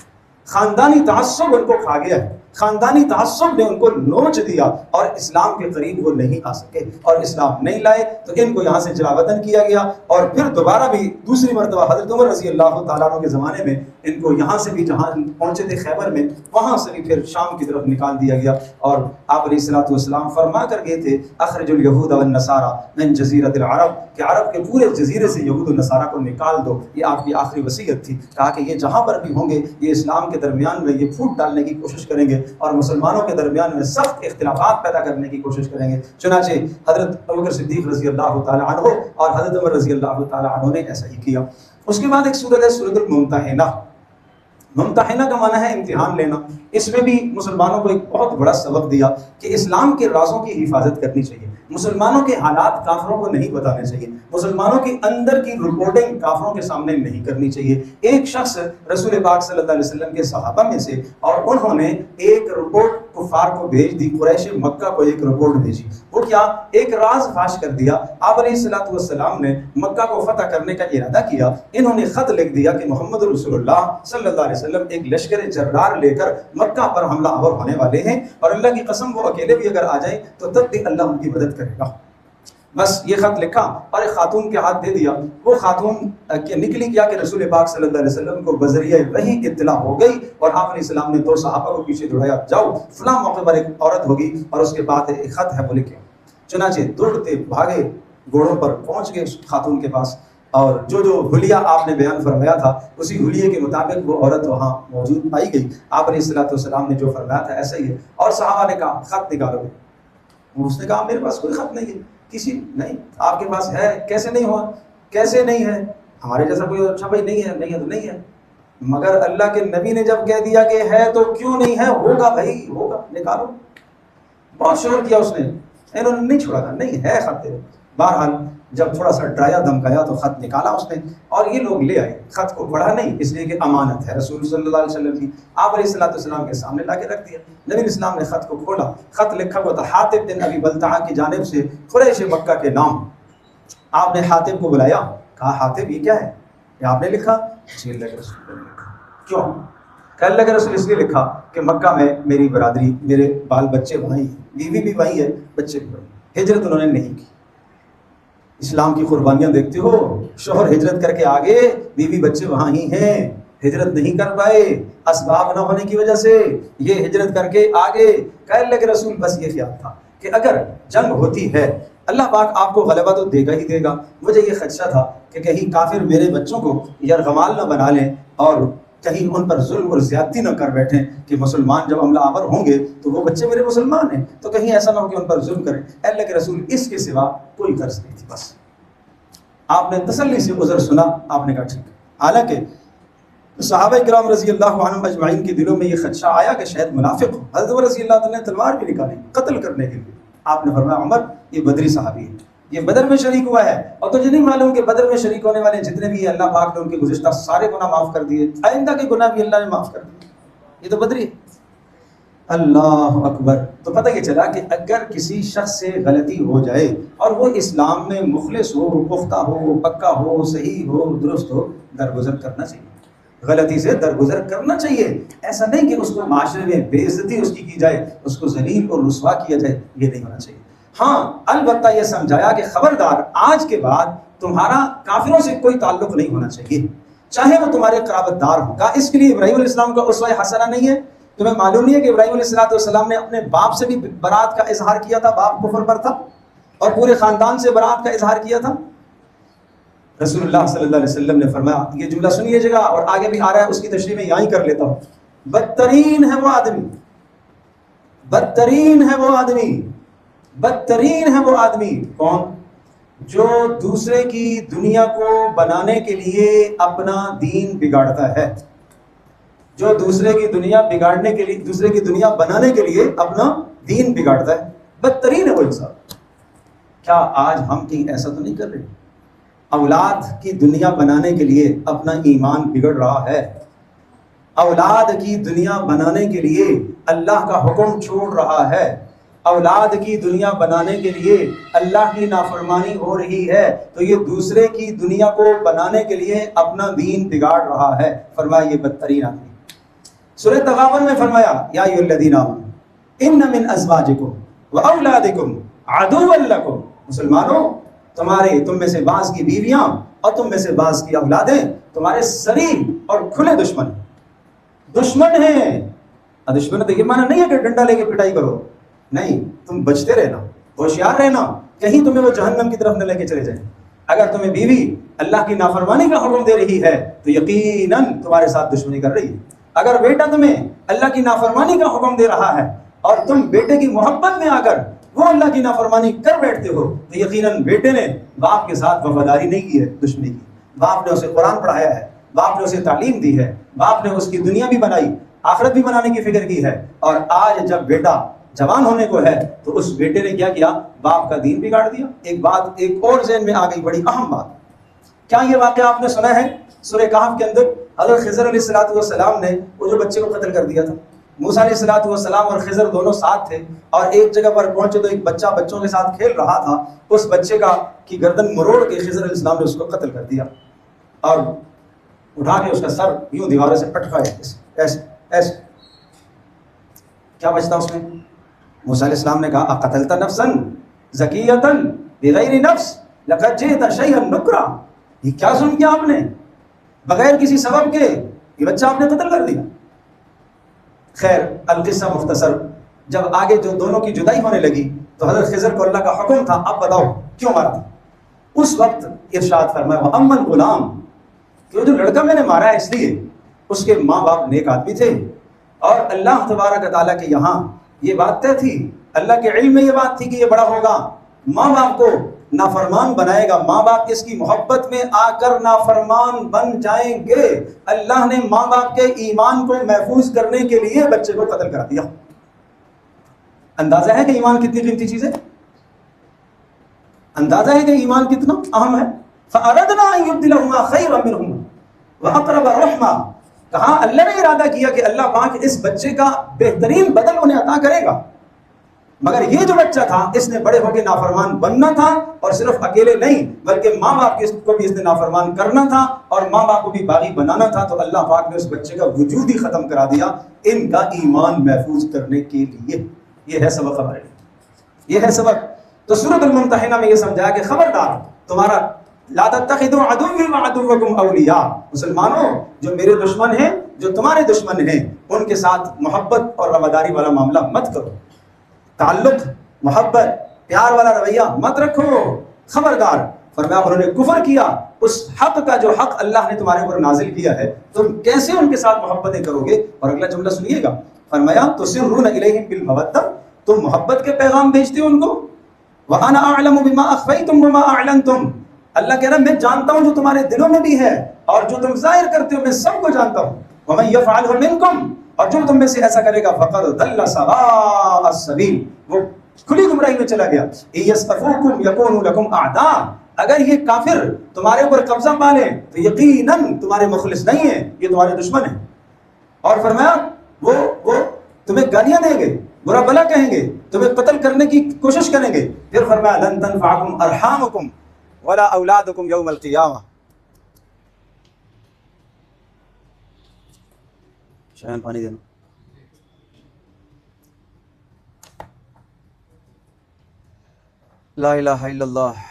خاندانی تعصب ان کو کھا گیا ہے، خاندانی تعصب نے ان کو نوچ دیا اور اسلام کے قریب وہ نہیں آ سکے اور اسلام نہیں لائے، تو ان کو یہاں سے جلاوطن کیا گیا۔ اور پھر دوبارہ بھی دوسری مرتبہ حضرت عمر رضی اللہ تعالیٰ عنہ کے زمانے میں ان کو یہاں سے بھی جہاں پہنچے تھے خیبر میں، وہاں سے بھی پھر شام کی طرف نکال دیا گیا۔ اور آپ علیہ الصلوۃ والسلام فرما کر گئے تھے اخرج الیہود والنصارى من جزیرۃ العرب، کہ عرب کے پورے جزیرے سے یہود و نصارہ کو نکال دو۔ یہ آپ کی آخری وصیت تھی، کہا کہ یہ جہاں پر بھی ہوں گے یہ اسلام کے درمیان میں یہ پھوٹ ڈالنے کی کوشش کریں گے اور مسلمانوں کے درمیان میں سخت اختلافات پیدا کرنے کی کوشش کریں گے۔ چنانچہ حضرت ابوبکر صدیق رضی اللہ تعالی عنہ اور حضرت عمر رضی اللہ تعالی عنہ نے ایسا ہی کیا۔ اس کے بعد ایک سورت ہے سورت الممتحنہ۔ ممتحنہ کا معنی ہے امتحان لینا۔ اس میں بھی مسلمانوں کو ایک بہت بڑا سبق دیا کہ اسلام کے رازوں کی حفاظت کرنی چاہیے، مسلمانوں کے حالات کافروں کو نہیں بتانے چاہیے، مسلمانوں کی اندر کی رپورٹنگ کافروں کے سامنے نہیں کرنی چاہیے۔ ایک شخص رسول پاک صلی اللہ علیہ وسلم کے صحابہ میں سے، اور انہوں نے ایک رپورٹ کفار کو بھیج دی، قریش مکہ کو ایک رپورٹ بھیجی۔ وہ کیا؟ ایک راز فاش کر دیا۔ آپ علیہ الصلوۃ والسلام نے مکہ کو فتح کرنے کا ارادہ کیا، انہوں نے خط لکھ دیا کہ محمد رسول اللہ صلی اللہ علیہ وسلم ایک لشکر جرار لے کر مکہ پر حملہ آور ہونے والے ہیں، اور اللہ کی قسم وہ اکیلے بھی اگر آ جائیں تو تب بھی اللہ ان کی مدد کرے گا۔ بس یہ خط لکھا اور ایک خاتون کے ہاتھ دے دیا۔ وہ خاتون نکلی کیا کہ رسول پاک صلی اللہ علیہ وسلم کو بذریعہ وحی اطلاع ہو گئی، اور آپ علیہ السلام نے دو صحابہ کو پیچھے دوڑایا، جاؤ فلاں موقع پر ایک عورت ہوگی اور اس کے بعد ایک خط ہے وہ لکھے۔ چنانچہ دوڑتے بھاگے گھوڑوں پر پہنچ گئے خاتون کے پاس، اور جو حلیہ آپ نے بیان فرمایا تھا اسی حلیے کے مطابق وہ عورت وہاں موجود پائی گئی۔ آپ علیہ الصلوۃ والسلام نے جو فرمایا تھا ایسا ہی ہے، اور صحابہ نے کہا خط نکالو۔ اس نے کہا میرے پاس کوئی خط نہیں ہے، کسی نہیں، آپ کے پاس ہے؟ کیسے نہیں ہوا؟ کیسے نہیں ہے؟ ہمارے جیسا کوئی اچھا بھائی نہیں ہے، نہیں ہے تو نہیں ہے، مگر اللہ کے نبی نے جب کہہ دیا کہ ہے تو کیوں نہیں ہے، ہوگا بھائی ہوگا، نکالو۔ بہت شور کیا اس نے، انہوں نے نہیں چھوڑا تھا، نہیں ہے خط تیرے۔ بہرحال جب تھوڑا سا ڈرایا دھمکایا تو خط نکالا اس نے، اور یہ لوگ لے آئے۔ خط کو پڑھا نہیں، اس لیے کہ امانت ہے رسول صلی اللہ علیہ وسلم کی، آپ علیہ الصلوۃ والسلام کے سامنے لا کے رکھ دیا۔ نبی الاسلام نے خط کو کھولا، خط لکھا ہوا تھا حاطب بن ابی بلتعہ کی جانب سے قریش مکہ کے نام۔ آپ نے حاطب کو بلایا، کہا حاطب یہ کیا ہے، یہ آپ نے لکھا؟ جی اللہ کے رسول نے لکھا۔ کیوں؟ کہ اللہ کے رسول اس لیے لکھا کہ مکہ میں میری برادری، میرے بال بچے وہیں ہیں، بیوی بھی وہیں ہے، بچے بھی وہیں، ہجرت انہوں نے نہیں کی۔ اسلام کی قربانیاں دیکھتے ہو، شوہر ہجرت کر کے آگے، بیوی بچے وہاں ہی ہیں، ہجرت نہیں کر پائے اسباب نہ ہونے کی وجہ سے، یہ ہجرت کر کے آگے۔ کہ اللہ کے رسول بس یہ خیال تھا کہ اگر جنگ ہوتی ہے اللہ پاک آپ کو غلبہ تو دے گا ہی دے گا، مجھے یہ خدشہ تھا کہ کہیں کافر میرے بچوں کو یرغمال نہ بنا لیں اور کہیں ان پر ظلم اور زیادتی نہ کر بیٹھیں کہ مسلمان جب حملہ آور ہوں گے تو وہ بچے میرے مسلمان ہیں، تو کہیں ایسا نہ ہو کہ ان پر ظلم کریں۔ اللہ کے رسول اس کے سوا کوئی غرض نہیں تھی۔ بس آپ نے تسلی سے عذر سنا، آپ نے کہا ٹھیک ہے۔ حالانکہ صحابہ کرام رضی اللہ عنہم اجمعین کے دلوں میں یہ خدشہ آیا کہ شاید منافق ہو۔ حضرت عمر رضی اللہ تعالیٰ نے تلوار بھی نکالی قتل کرنے کے لیے۔ آپ نے فرمایا عمر یہ بدری صحابی ہے، یہ بدر میں شریک ہوا ہے، اور تجھے نہیں معلوم کہ بدر میں شریک ہونے والے جتنے بھی ہیں اللہ پاک نے ان کے گزشتہ سارے گناہ معاف کر دیے، آئندہ کے گناہ بھی اللہ نے معاف کر دیے، یہ تو بدری ہے۔ اللہ اکبر۔ تو پتہ یہ چلا کہ اگر کسی شخص سے غلطی ہو جائے اور وہ اسلام میں مخلص ہو، پختہ ہو، پکا ہو، صحیح ہو، درست ہو، درگزر کرنا چاہیے، غلطی سے درگزر کرنا چاہیے۔ ایسا نہیں کہ اس کو معاشرے میں بے عزتی اس کی جائے، اس کو ذلیل اور رسوا کیا جائے، یہ نہیں ہونا چاہیے۔ ہاں البتہ یہ سمجھایا کہ خبردار آج کے بعد تمہارا کافروں سے کوئی تعلق نہیں ہونا چاہیے، چاہے وہ تمہارے قرابت دار ہوں۔ کہا اس کے لیے ابراہیم علیہ السلام کا اسوہ حسنہ نہیں ہے؟ تمہیں معلوم نہیں ہے کہ ابراہیم علیہ السلام نے اپنے باپ سے بھی برات کا اظہار کیا تھا، باپ کفر پر تھا، اور پورے خاندان سے برات کا اظہار کیا تھا۔ رسول اللہ صلی اللہ علیہ وسلم نے فرمایا، یہ جملہ سن لیجیے گا اور آگے بھی آ رہا ہے، اس کی تشریح میں یہاں ہی کر لیتا ہوں۔ بدترین ہے وہ آدمی، بدترین ہے وہ آدمی، بدترین ہے وہ آدمی کون؟ جو دوسرے کی دنیا کو بنانے کے لیے اپنا دین بگاڑتا ہے، جو دوسرے کی دنیا بگاڑنے کے لیے، دوسرے کی دنیا بنانے کے لیے اپنا دین بگاڑتا ہے، بدترین ہے وہ انسان۔ کیا آج ہم کہیں ایسا تو نہیں کر رہے؟ اولاد کی دنیا بنانے کے لیے اپنا ایمان بگڑ رہا ہے، اولاد کی دنیا بنانے کے لیے اللہ کا حکم چھوڑ رہا ہے، اولاد کی دنیا بنانے کے لیے اللہ کی نافرمانی ہو رہی ہے، تو یہ دوسرے کی دنیا کو بنانے کے لیے اپنا دین بگاڑ رہا ہے۔ فرمایا یہ بدترین آدمی۔ سورہ تغابن میں فرمایا یا ایھا الذین آمنوا ان من ازواجکم واولادکم عدوا لکم، مسلمانوں تم میں سے بعض کی بیویاں اور تم میں سے بعض کی اولادیں تمہارے صریح اور کھلے دشمن ہیں۔ دشمن تو یہ معنی نہیں ہے کہ ڈنڈا لے کے پٹائی کرو، نہیں، تم بچتے رہنا، ہوشیار رہنا، کہیں تمہیں وہ جہنم کی طرف نہ لے کے چلے جائیں۔ اگر تمہیں بیوی اللہ کی نافرمانی کا حکم دے رہی ہے تو یقیناً تمہارے ساتھ دشمنی کر رہی ہے۔ اگر بیٹا تمہیں اللہ کی نافرمانی کا حکم دے رہا ہے اور تم بیٹے کی محبت میں آ کر وہ اللہ کی نافرمانی کر بیٹھتے ہو تو یقیناً بیٹے نے باپ کے ساتھ وفاداری نہیں کی ہے، دشمنی کی۔ باپ نے اسے قرآن پڑھایا ہے، باپ نے اسے تعلیم دی ہے، باپ نے اس کی دنیا بھی بنائی، آخرت بھی بنانے کی فکر کی ہے، اور آج جب بیٹا جوان ہونے کو ہے تو اس بیٹے نے کیا کیا؟ باپ کا دین بگاڑ دیا۔ ایک اور ذہن میں آ گئی بڑی اہم بات، کیا یہ واقعہ آپ نے سنا ہے؟ سورہ کہف کے اندر حضرت خضر علیہ السلام نے وہ جو بچے کو قتل کر دیا تھا، موسیٰ علیہ السلام اور خضر دونوں ساتھ تھے اور ایک جگہ پر پہنچے تو ایک بچہ بچوں کے ساتھ کھیل رہا تھا، اس بچے کی گردن مروڑ کے خضر علیہ السلام نے اس کو قتل کر دیا اور اٹھا کے اس کا سر یوں دیواروں سے پٹکایا، ایسے ایسے۔ کیا بچتا اس میں؟ موسیٰ علیہ السلام نے کہا اقتلت نفسا زکیۃ بغیر نفس لقد جئت شیئا نکرا، یہ کیا سن کیا آپ نے؟ بغیر کسی سبب کے یہ بچہ آپ نے قتل کر دیا۔ خیر القصہ مختصر، جب آگے جو دونوں کی جدائی ہونے لگی تو حضرت خضر کو اللہ کا حکم تھا اب بتاؤ کیوں مارا تھا؟ اس وقت ارشاد فرمایا وَأَمَّا الْغُلَامُ، کہ وہ جو لڑکا میں نے مارا ہے اس لیے اس کے ماں باپ نیک آدمی تھے اور اللہ تبارک و تعالیٰ کے یہاں یہ بات طے تھی، اللہ کے علم میں یہ بات تھی کہ یہ بڑا ہوگا، ماں باپ کو نافرمان بنائے گا، ماں باپ اس کی محبت میں آ کر نافرمان بن جائیں گے۔ اللہ نے ماں باپ کے ایمان کو محفوظ کرنے کے لیے بچے کو قتل کر دیا۔ اندازہ ہے کہ ایمان کتنی قیمتی چیز ہے، اندازہ ہے کہ ایمان کتنا اہم ہے۔ فَأَرَدْنَا أَن يُبْدِلَهُمَا خَيْرًا مِّنْهُمَا وَأَقْرَبَ رُحْمًا، کہا اللہ نے ارادہ کیا کہ اللہ پاک اس بچے کا بہترین بدل انہیں عطا کرے گا، مگر یہ جو بچہ تھا اس نے بڑے ہو کے نافرمان بننا تھا، اور صرف اکیلے نہیں بلکہ ماں باپ کو بھی اس نے نافرمان کرنا تھا اور ماں باپ کو بھی باغی بنانا تھا، تو اللہ پاک نے اس بچے کا وجود ہی ختم کرا دیا ان کا ایمان محفوظ کرنے کے لیے۔ یہ ہے سبق ہمارے لیے، یہ ہے سبق۔ تو سورۃ الممتحنہ میں یہ سمجھایا کہ خبردار تمہارا لا تتخذوا عدوی وعدوکم اولیاء، مسلمانوں جو میرے دشمن ہیں، جو تمہارے دشمن ہیں، ان کے ساتھ محبت اور رواداری والا معاملہ مت کرو، تعلق محبت پیار والا رویہ مت رکھو، خبردار۔ فرمایا انہوں نے کفر کیا اس حق کا جو حق اللہ نے تمہارے اوپر نازل کیا ہے، تم کیسے ان کے ساتھ محبتیں کرو گے؟ اور اگلا جملہ سنیے گا، فرمایا تسرون الیہم بالمودۃ، تم محبت کے پیغام بھیجتے ہو ان کو، وانا اعلم بما اخفیتم وما اعلنتم، اللہ کہہ رہا میں جانتا ہوں جو تمہارے دلوں میں بھی ہے اور جو تم ظاہر کرتے ہو میں سب کو جانتا ہوں، ومن یفعلہ منکم، اور جو تم میں سے ایسا کرے گا فقد ضل سواء السبیل، وہ کھلی گمراہی میں چلا گیا۔ یسقفوکم یکونوا لکم اعداء، اگر یہ کافر تمہارے اوپر قبضہ پا لیں تو یقیناً تمہارے مخلص نہیں ہیں، یہ تمہارے دشمن ہیں۔ اور فرمایا وہ تمہیں گالیاں دیں گے، برا بلا کہیں گے، تمہیں قتل کرنے کی کوشش کریں گے۔ پھر فرمایا لن تنفعکم ارحامکم ولا اولادکم یوم القیامہ۔ شاہین پانی دینا۔ لا الہ الا اللہ۔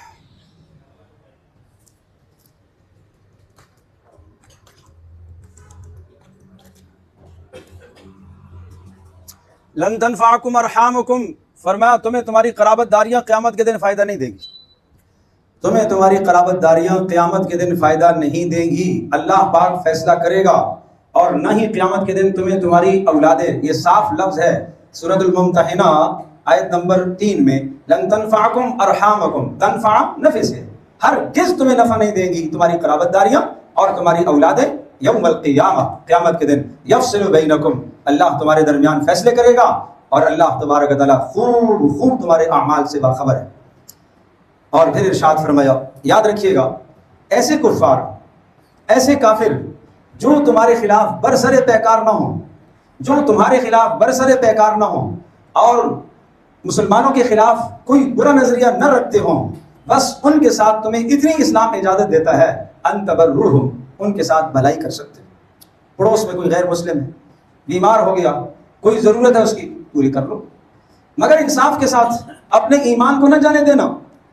لن تنفعکم ارحامکم، فرمایا تمہیں تمہاری قرابت داریاں قیامت کے دن فائدہ نہیں دے گی، تمہیں تمہاری قرابت داریاں قیامت کے دن فائدہ نہیں دیں گی، اللہ پاک فیصلہ کرے گا، اور نہ ہی قیامت کے دن تمہیں تمہاری اولادیں، یہ صاف لفظ ہے سورۃ الممتحنہ آیت نمبر 3 میں، لن تنفعکم ارحامکم، تنفع نفع سے، ہرگز تمہیں نفع نہیں دیں گی تمہاری قرابت داریاں اور تمہاری اولادیں، یوم القیامہ، قیامت کے دن، یفصل بینکم، اللہ تمہارے درمیان فیصلے کرے گا، اور اللہ تبارک و تعالیٰ خوب تمہارے اعمال سے باخبر ہے۔ اور پھر ارشاد فرمایا، یاد رکھیے گا ایسے کفار، ایسے کافر جو تمہارے خلاف برسر پیکار نہ ہوں، جو تمہارے خلاف برسر پیکار نہ ہوں اور مسلمانوں کے خلاف کوئی برا نظریہ نہ رکھتے ہوں، بس ان کے ساتھ تمہیں اتنی اسلام اجازت دیتا ہے ان تبرہم، ان کے ساتھ بھلائی کر سکتے۔ پڑوس میں کوئی غیر مسلم ہے، بیمار ہو گیا، کوئی ضرورت ہے اس کی، پوری کر لو، مگر انصاف کے ساتھ، اپنے ایمان کو نہ جانے دینا،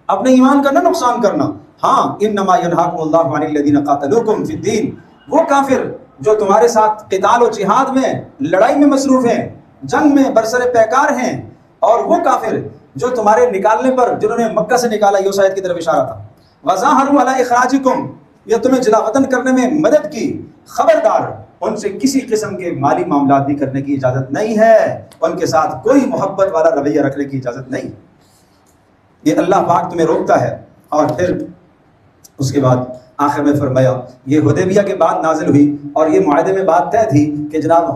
اپنے ایمان کا نہ نقصان کرنا۔ ہاں، انما ینہاکم اللہ عن الذین قاتلوکم فی الدین، وہ کافر جو تمہارے ساتھ قتال و جہاد میں، لڑائی میں مصروف ہیں، جنگ میں برسر پیکار ہیں، اور وہ کافر جو تمہارے نکالنے پر، جنہوں نے مکہ سے نکالا، یہ اس آیت کی طرف اشارہ تھا، وظاہروا علی اخراجکم، یہ تمہیں جلا وطن کرنے میں مدد کی، خبردار ان سے کسی قسم کے مالی معاملات بھی کرنے کی اجازت نہیں ہے، ان کے ساتھ کوئی محبت والا رویہ رکھنے کی اجازت نہیں۔ یہ اللہ پاک تمہیں روکتا ہے۔ اور پھر اس کے بعد آخر میں فرمایا، یہ حدیبیہ کے بعد نازل ہوئی اور یہ معاہدے میں بات طے تھی کہ جناب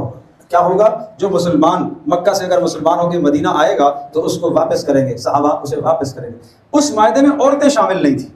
کیا ہوگا، جو مسلمان مکہ سے اگر مسلمان ہو کے مدینہ آئے گا تو اس کو واپس کریں گے، صحابہ اسے واپس کریں گے۔ اس معاہدے میں عورتیں شامل نہیں تھیں،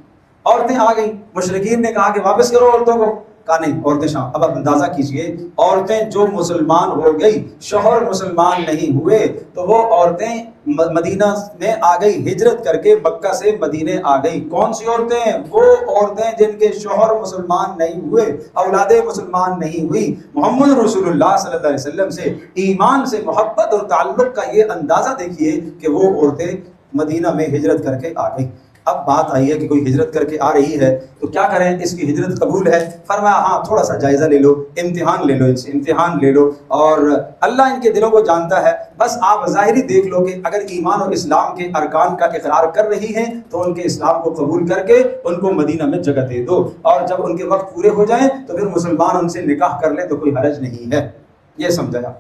عورتیں آ گئیں، مشرکین نے کہا کہ واپس کرو عورتوں کو، کہا نہیں عورتیں شام۔ اب آپ اندازہ کیجئے، عورتیں جو مسلمان ہو گئی، شوہر مسلمان نہیں ہوئے، تو وہ عورتیں مدینہ میں آ گئی، ہجرت کر کے مکہ سے مدینے آ گئی۔ کون سی عورتیں؟ وہ عورتیں جن کے شوہر مسلمان نہیں ہوئے، اولادیں مسلمان نہیں ہوئی۔ محمد رسول اللہ صلی اللہ علیہ وسلم سے ایمان سے محبت اور تعلق کا یہ اندازہ دیکھیے کہ وہ عورتیں مدینہ میں ہجرت کر کے آ گئی۔ اب بات آئی ہے کہ کوئی ہجرت کر کے آ رہی ہے تو کیا کریں، اس کی ہجرت قبول ہے؟ فرمایا ہاں، تھوڑا سا جائزہ لے لو، امتحان لے لو، ان سے امتحان لے لو، اور اللہ ان کے دلوں کو جانتا ہے۔ بس آپ ظاہری دیکھ لو کہ اگر ایمان اور اسلام کے ارکان کا اقرار کر رہی ہیں تو ان کے اسلام کو قبول کر کے ان کو مدینہ میں جگہ دے دو، اور جب ان کے وقت پورے ہو جائیں تو پھر مسلمان ان سے نکاح کر لیں تو کوئی حرج نہیں ہے۔ یہ سمجھایا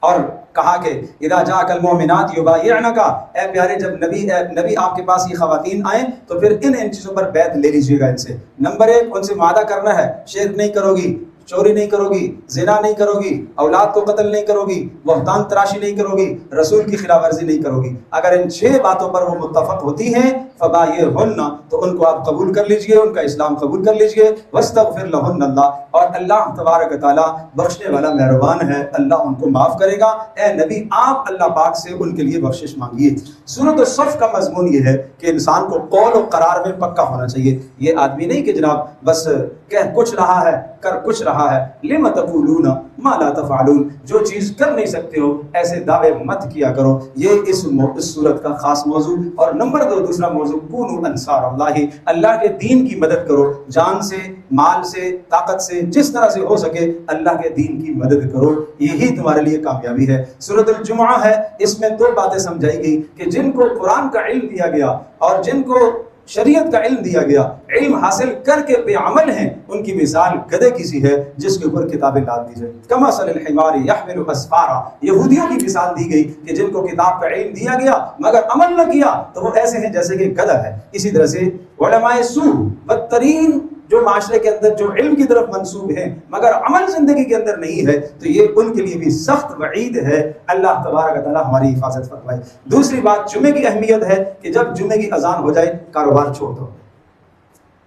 اور کہا کہ اذا جاءک المؤمنات یبایعنک، اے پیارے جب نبی آپ کے پاس یہ خواتین آئیں تو پھر ان چیزوں پر بیعت لے لیجیے گا ان سے۔ نمبر 1، ان سے وعدہ کرنا ہے، شرک نہیں کرو گی، چوری نہیں کرو گی، زنا نہیں کرو گی، اولاد کو قتل نہیں کرو گی، بہتان تراشی نہیں کرو گی، رسول کی خلاف ورزی نہیں کرو گی۔ اگر ان 6 باتوں پر وہ متفق ہوتی ہیں فبایعہن، تو ان کو آپ قبول کر لیجئے، ان کا اسلام قبول کر لیجئے۔ واستغفر لہن اللہ، اور اللہ تبارک و تعالیٰ بخشنے والا مہربان ہے، اللہ ان کو معاف کرے گا۔ اے نبی آپ اللہ پاک سے ان کے لیے بخشش مانگیے۔ سورۃ الصف کا مضمون یہ ہے کہ انسان کو قول و قرار میں پکا ہونا چاہیے۔ یہ آدمی نہیں کہ جناب بس کہہ کچھ رہا ہے کر کچھ رہا ہے، لم تقولون ما لا تفعلون، جو چیز کر نہیں سکتے ہو ایسے دعوے مت کیا کرو۔ یہ اس صورت کا خاص موضوع۔ اور نمبر 2، دوسرا موضوع، کونوا انصار اللہ، اللہ کے دین کی مدد کرو، جان سے، مال سے، طاقت سے، جس طرح سے ہو سکے اللہ کے دین کی مدد کرو، یہی تمہارے لیے کامیابی ہے۔ سورۃ الجمعہ ہے، اس میں 2 باتیں سمجھائی گئی کہ جن کو قرآن کا علم دیا گیا اور جن کو شریعت کا علم دیا گیا، علم حاصل کر کے بے عمل ہیں، ان کی مثال گدھے کی سی ہے جس کے اوپر کتابیں لاد دی جائیں۔ کمثل الحمار یحمل اسفارا، یہودیوں کی مثال دی گئی کہ جن کو کتاب کا علم دیا گیا مگر عمل نہ کیا تو وہ ایسے ہیں جیسے کہ گدھا ہے۔ اسی طرح سے علماء سوء، بدترین جو معاشرے کے اندر جو علم کی طرف منسوب ہیں مگر عمل زندگی کے اندر نہیں ہے، تو یہ ان کے لیے بھی سخت وعید ہے۔ اللہ تبارک و تعالیٰ ہماری حفاظت فرمائے۔ دوسری بات، جمعے کی اہمیت ہے کہ جب جمعے کی اذان ہو جائے کاروبار چھوڑ دو۔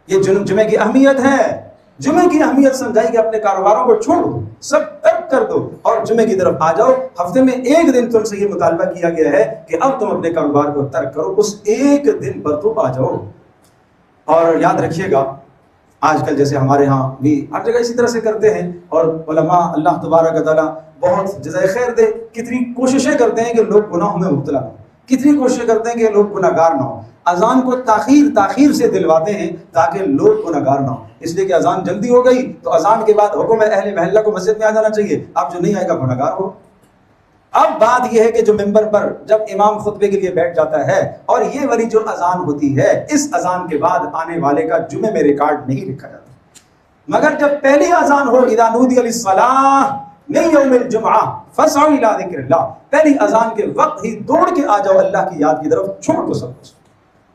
یہ جمعے کی اہمیت ہے، جمعے کی اہمیت سمجھائی کہ اپنے کاروباروں کو چھوڑ دو، سب ترک کر دو اور جمعے کی طرف آ جاؤ۔ ہفتے میں 1 دن تم سے یہ مطالبہ کیا گیا ہے کہ اب تم اپنے کاروبار کو ترک کرو، اس 1 دن پر تم آ جاؤ۔ اور یاد رکھیے گا آج کل جیسے ہمارے ہاں بھی ہر جگہ اسی طرح سے کرتے ہیں، اور علماء اللہ تبارک و تعالیٰ بہت جزائے خیر دے، کتنی کوششیں کرتے ہیں کہ لوگ گناہوں میں مبتلا ہوں، کتنی کوششیں کرتے ہیں کہ لوگ گناہ گار نہ ہوں۔ اذان کو تاخیر سے دلواتے ہیں تاکہ لوگ گناہ گار نہ ہوں، اس لیے کہ اذان جلدی ہو گئی تو اذان کے بعد حکم ہے اہل محلہ کو مسجد میں آ جانا چاہیے، اب جو نہیں آئے گا گناہ گار ہو۔ اب بات یہ ہے کہ جو ممبر پر جب امام خطبے کے لیے بیٹھ جاتا ہے اور یہ والی جو اذان ہوتی ہے، اس اذان کے بعد آنے والے کا جمعے میں ریکارڈ نہیں لکھا جاتا، مگر جب پہلی اذان ہو اذا نودی للصلاۃ من یوم الجمعہ فاسعوا الی ذکر اللہ، پہلی اذان کے وقت ہی دوڑ کے آ جاؤ اللہ کی یاد کی طرف، چھوڑ دو سب کچھ۔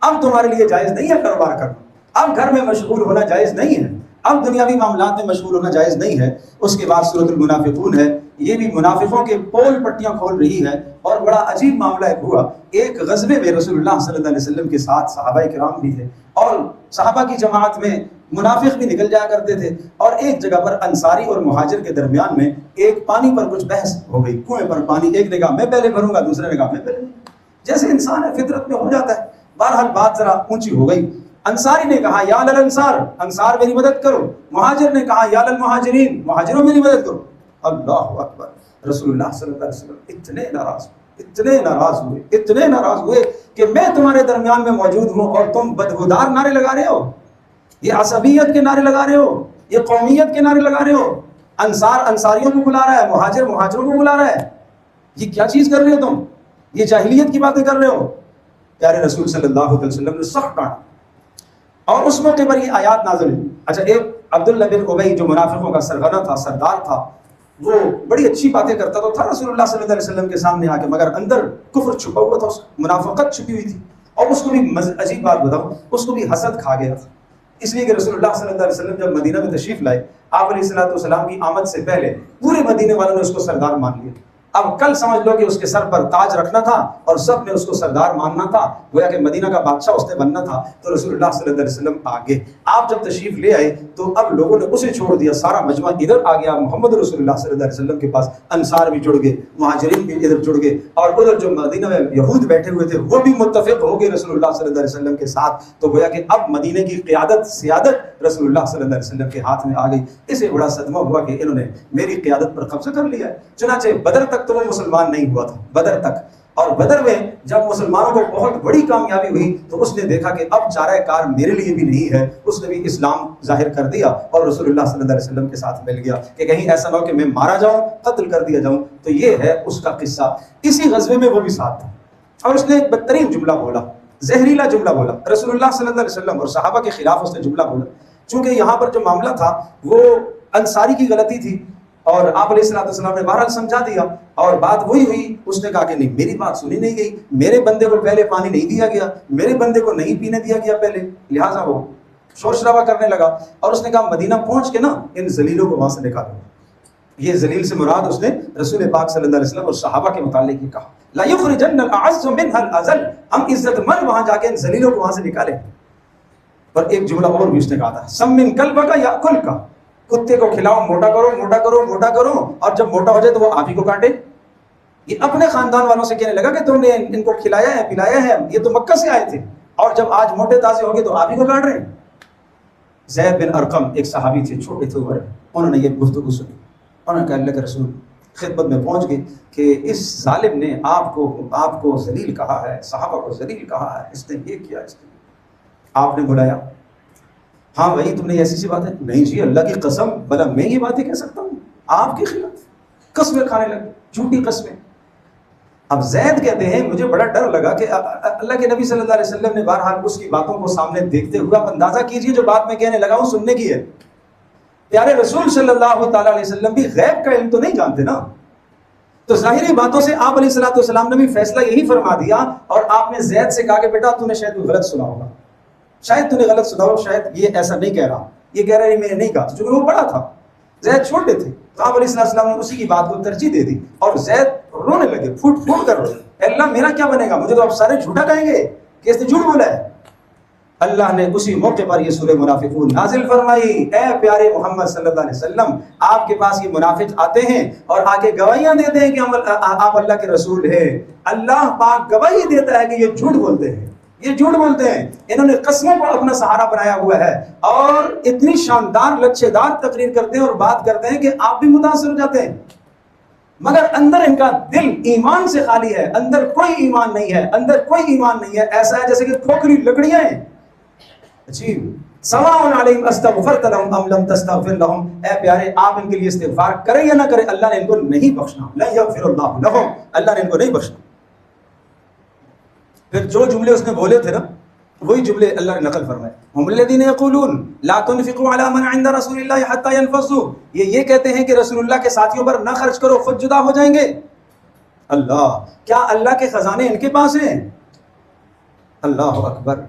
اب تمہارے لیے جائز نہیں ہے کاروبار کرنا، اب گھر میں مشغول ہونا جائز نہیں ہے، اب دنیاوی معاملات میں مشغول ہونا جائز نہیں ہے۔ اس کے بعد سورۃ المنافقون ہے، یہ بھی منافقوں کے پول پٹیاں کھول رہی ہے۔ اور بڑا عجیب معاملہ ایک ہوا، ایک غزوے میں رسول اللہ صلی اللہ علیہ وسلم کے ساتھ صحابہ کرام بھی تھے، اور صحابہ کی جماعت میں منافق بھی نکل جایا کرتے تھے، اور ایک جگہ پر انصاری اور مہاجر کے درمیان میں ایک پانی پر کچھ بحث ہو گئی۔ کنویں پر پانی، ایک نے کہا میں پہلے بھروں گا، دوسرے نے کہا میں پہلے، جیسے انسان ہے فطرت میں ہو جاتا ہے۔ بہرحال بات ذرا اونچی ہو گئی۔ انصاری نے کہا یا للانصار، انصار میری مدد کرو۔ مہاجر نے کہا یا للمہاجرین، مہاجروں میری مدد کرو۔ اللہ اکبر، رسول اللہ صلی اللہ علیہ وسلم اتنے ناراض ہوئے کہ میں تمہارے درمیان میں موجود ہوں اور تم بدبودار نعرے لگا رہے ہو، یہ عصبیت کے نعرے لگا رہے ہو، یہ قومیت کے نعرے لگا رہے ہو، انصار انصاریوں کو بلا رہا ہے، مہاجر مہاجروں کو بلا رہا ہے، یہ کیا چیز کر رہے ہو تم، یہ جاہلیت کی باتیں کر رہے ہو۔ پیارے رسول صلی اللہ علیہ وسلم نے سخت ڈانٹا، اور اس موقع پر یہ آیات نازل ہوئی۔ اچھا، ایک عبداللہ بن ابی جو منافقوں کا سرغنہ تھا، سردار تھا، وہ بڑی اچھی باتیں کرتا تو تھا رسول اللہ صلی اللہ علیہ وسلم کے سامنے آ کے، مگر اندر کفر چھپا ہوا تھا، منافقت چھپی ہوئی تھی۔ اور اس کو بھی عجیب بات بتاؤں، اس کو بھی حسد کھا گیا تھا، اس لیے کہ رسول اللہ صلی اللہ علیہ وسلم جب مدینہ میں تشریف لائے، آپ علیہ الصلوۃ والسلام کی آمد سے پہلے پورے مدینے والوں نے اس کو سردار مان لیا۔ اب کل سمجھ لو کہ اس کے سر پر تاج رکھنا تھا اور سب نے اس کو سردار ماننا تھا، گویا کہ مدینہ کا بادشاہ اس نے بننا تھا۔ تو رسول اللہ صلی اللہ علیہ وسلم آگے، آپ جب تشریف لے آئے تو اب لوگوں نے اسے چھوڑ دیا، سارا مجمع ادھر آ گیا محمد رسول اللہ صلی اللہ علیہ وسلم کے پاس، انصار بھی جڑ گئے، مہاجرین بھی ادھر جڑ گئے، اور ادھر جو مدینہ میں یہود بیٹھے ہوئے تھے وہ بھی متفق ہو گئے رسول اللہ صلی اللہ علیہ وسلم کے ساتھ۔ تو گویا کہ اب مدینہ کی قیادت سیادت رسول اللہ صلی اللہ علیہ وسلم کے ہاتھ میں آ گئی۔ اسے بڑا صدمہ ہوا کہ انہوں نے میری قیادت پر قبضہ کر لیا ہے۔ چنانچہ بدر تک تو وہ مسلمان نہیں ہوا تھا، بدر تک، اور بدر میں جب مسلمانوں کو بہت بڑی کامیابی ہوئی تو اس نے دیکھا کہ اب چارہ کار میرے لیے بھی نہیں ہے، اس نے بھی اسلام ظاہر کر دیا اور رسول اللہ صلی اللہ علیہ وسلم کے ساتھ مل گیا کہ کہیں ایسا نہ ہو کہ میں مارا جاؤں، قتل کر دیا جاؤں۔ تو یہ ہے اس کا قصہ۔ اسی غزوے میں وہ بھی ساتھ تھا، اور اس نے ایک بدترین جملہ بولا، زہریلا جملہ بولا، رسول اللہ صلی اللہ علیہ وسلم اور صحابہ کے خلاف اس نے جملہ بولا۔ چونکہ یہاں پر جو معاملہ تھا وہ انصاری کی غلطی تھی، اور آپ علیہ الصلوۃ والسلام نے بہرحال سمجھا دیا، اور بات وہی ہوئی، اس نے کہا کہ نہیں میری بات سنی نہیں گئی، میرے بندے کو پہلے پانی نہیں دیا گیا، میرے بندے کو نہیں پینے دیا گیا پہلے، لہٰذا وہ شور شرابہ کرنے لگا۔ اور اس نے کہا مدینہ پہنچ کے نا ان ذلیلوں کو وہاں سے نکالو۔ یہ ذلیل سے مراد اس نے رسول پاک صلی اللہ علیہ وسلم اور صحابہ کے متعلق یہ کہا، لا یخرجن الاعز منها الاذل، ہم عزت مند وہاں جا کے ان ذلیلوں کو وہاں سے نکالیں۔ پر ایک جملہ اور بھی اس نے کہا تھا، سمن کلبک یاکل کا، کتے کو کھلاؤ، موٹا کرو موٹا کرو موٹا کرو، اور جب موٹا ہو جائے تو وہ آپ ہی کو کاٹے۔ یہ اپنے خاندان والوں سے کہنے لگا کہ تم نے ان کو کھلایا ہے پلایا ہے، یہ تو مکہ سے آئے تھے، اور جب آج موٹے تازے ہو گئے تو آپ ہی کو کاٹ رہے ہیں۔ زید بن ارقم ایک صحابی تھے، چھوٹے تھے عمر، انہوں نے یہ گفتگو سنی، انہوں نے کہا اللہ کے رسول خدمت میں پہنچ گئے کہ اس ظالم نے آپ کو ذلیل کہا ہے، صحابہ کو ذلیل کہا ہے، اس نے یہ کیا، اس نے۔ آپ نے بلایا، ہاں بھائی تم نے ایسی سی بات ہے؟ نہیں جی اللہ کی قسم، بھلا میں یہ باتیں کہہ سکتا ہوں آپ کے خلاف؟ قسمیں کھانے لگے، جھوٹی قسمیں۔ اب زید کہتے ہیں مجھے بڑا ڈر لگا کہ اللہ کے نبی صلی اللہ علیہ وسلم نے بہرحال اس کی باتوں کو سامنے دیکھتے ہوئے، آپ اندازہ کیجئے جو بات میں کہنے لگا ہوں سننے کی ہے۔ پیارے رسول صلی اللہ تعالیٰ علیہ وسلم بھی غیب کا علم تو نہیں جانتے نا، تو ظاہری باتوں سے آپ علیہ الصلوۃ والسلام نے بھی فیصلہ یہی فرما دیا، اور آپ نے زید سے کہا کہ بیٹا تو نے شاید غلط سنا ہوگا، شاید تو نے غلط سنا ہو، شاید یہ ایسا نہیں کہہ رہا، یہ کہہ رہا ہے میں نے نہیں کہا، چونکہ وہ بڑا تھا، زید چھوٹے تھے، تو آپ علیہ السلام نے اسی کی بات کو ترجیح دے دی، اور زید رونے لگے، پھوٹ پھوٹ کر روئے، اللہ میرا کیا بنے گا، مجھے تو آپ سارے جھوٹا کہیں گے کہ اس نے جھوٹ بولا ہے۔ اللہ نے اسی موقع پر یہ سورہ منافقون نازل فرمائی، اے پیارے محمد صلی اللہ علیہ وسلم، آپ کے پاس یہ منافق آتے ہیں اور آ کے گواہیاں دیتے ہیں کہ آپ اللہ کے رسول ہیں، اللہ پاک گواہی دیتا ہے کہ یہ جھوٹ بولتے ہیں، یہ جھوٹ بولتے ہیں، انہوں نے قسموں کو اپنا سہارا بنایا ہوا ہے، اور اتنی شاندار لچھے دار تقریر کرتے ہیں اور بات کرتے ہیں کہ آپ بھی متاثر ہو جاتے ہیں، مگر اندر ان کا دل ایمان سے خالی ہے، اندر کوئی ایمان نہیں ہے، اندر کوئی ایمان نہیں ہے، ایسا ہے جیسے کہ کھوکھلی لکڑیاں ہیں۔ عجیب، سواء علیہم استغفرت لهم ام لم تستغفر لهم، اے پیارے آپ ان کے لیے استغفار کریں یا نہ کریں، اللہ نے ان کو نہیں بخشنا، لن یغفر اللہ لهم، اللہ نے ان کو نہیں بخشنا۔ پھر جو جملے اس نے بولے تھے نا وہی جملے اللہ نے نقل فرمائے، ہم الذین یقولون لا تنفقوا علی من عند رسول اللہ حتی ينفضوا، یہ کہتے ہیں کہ رسول اللہ کے ساتھیوں پر نہ خرچ کرو خود جدا ہو جائیں گے۔ اللہ، کیا اللہ کے خزانے ان کے پاس ہیں؟ اللہ اکبر،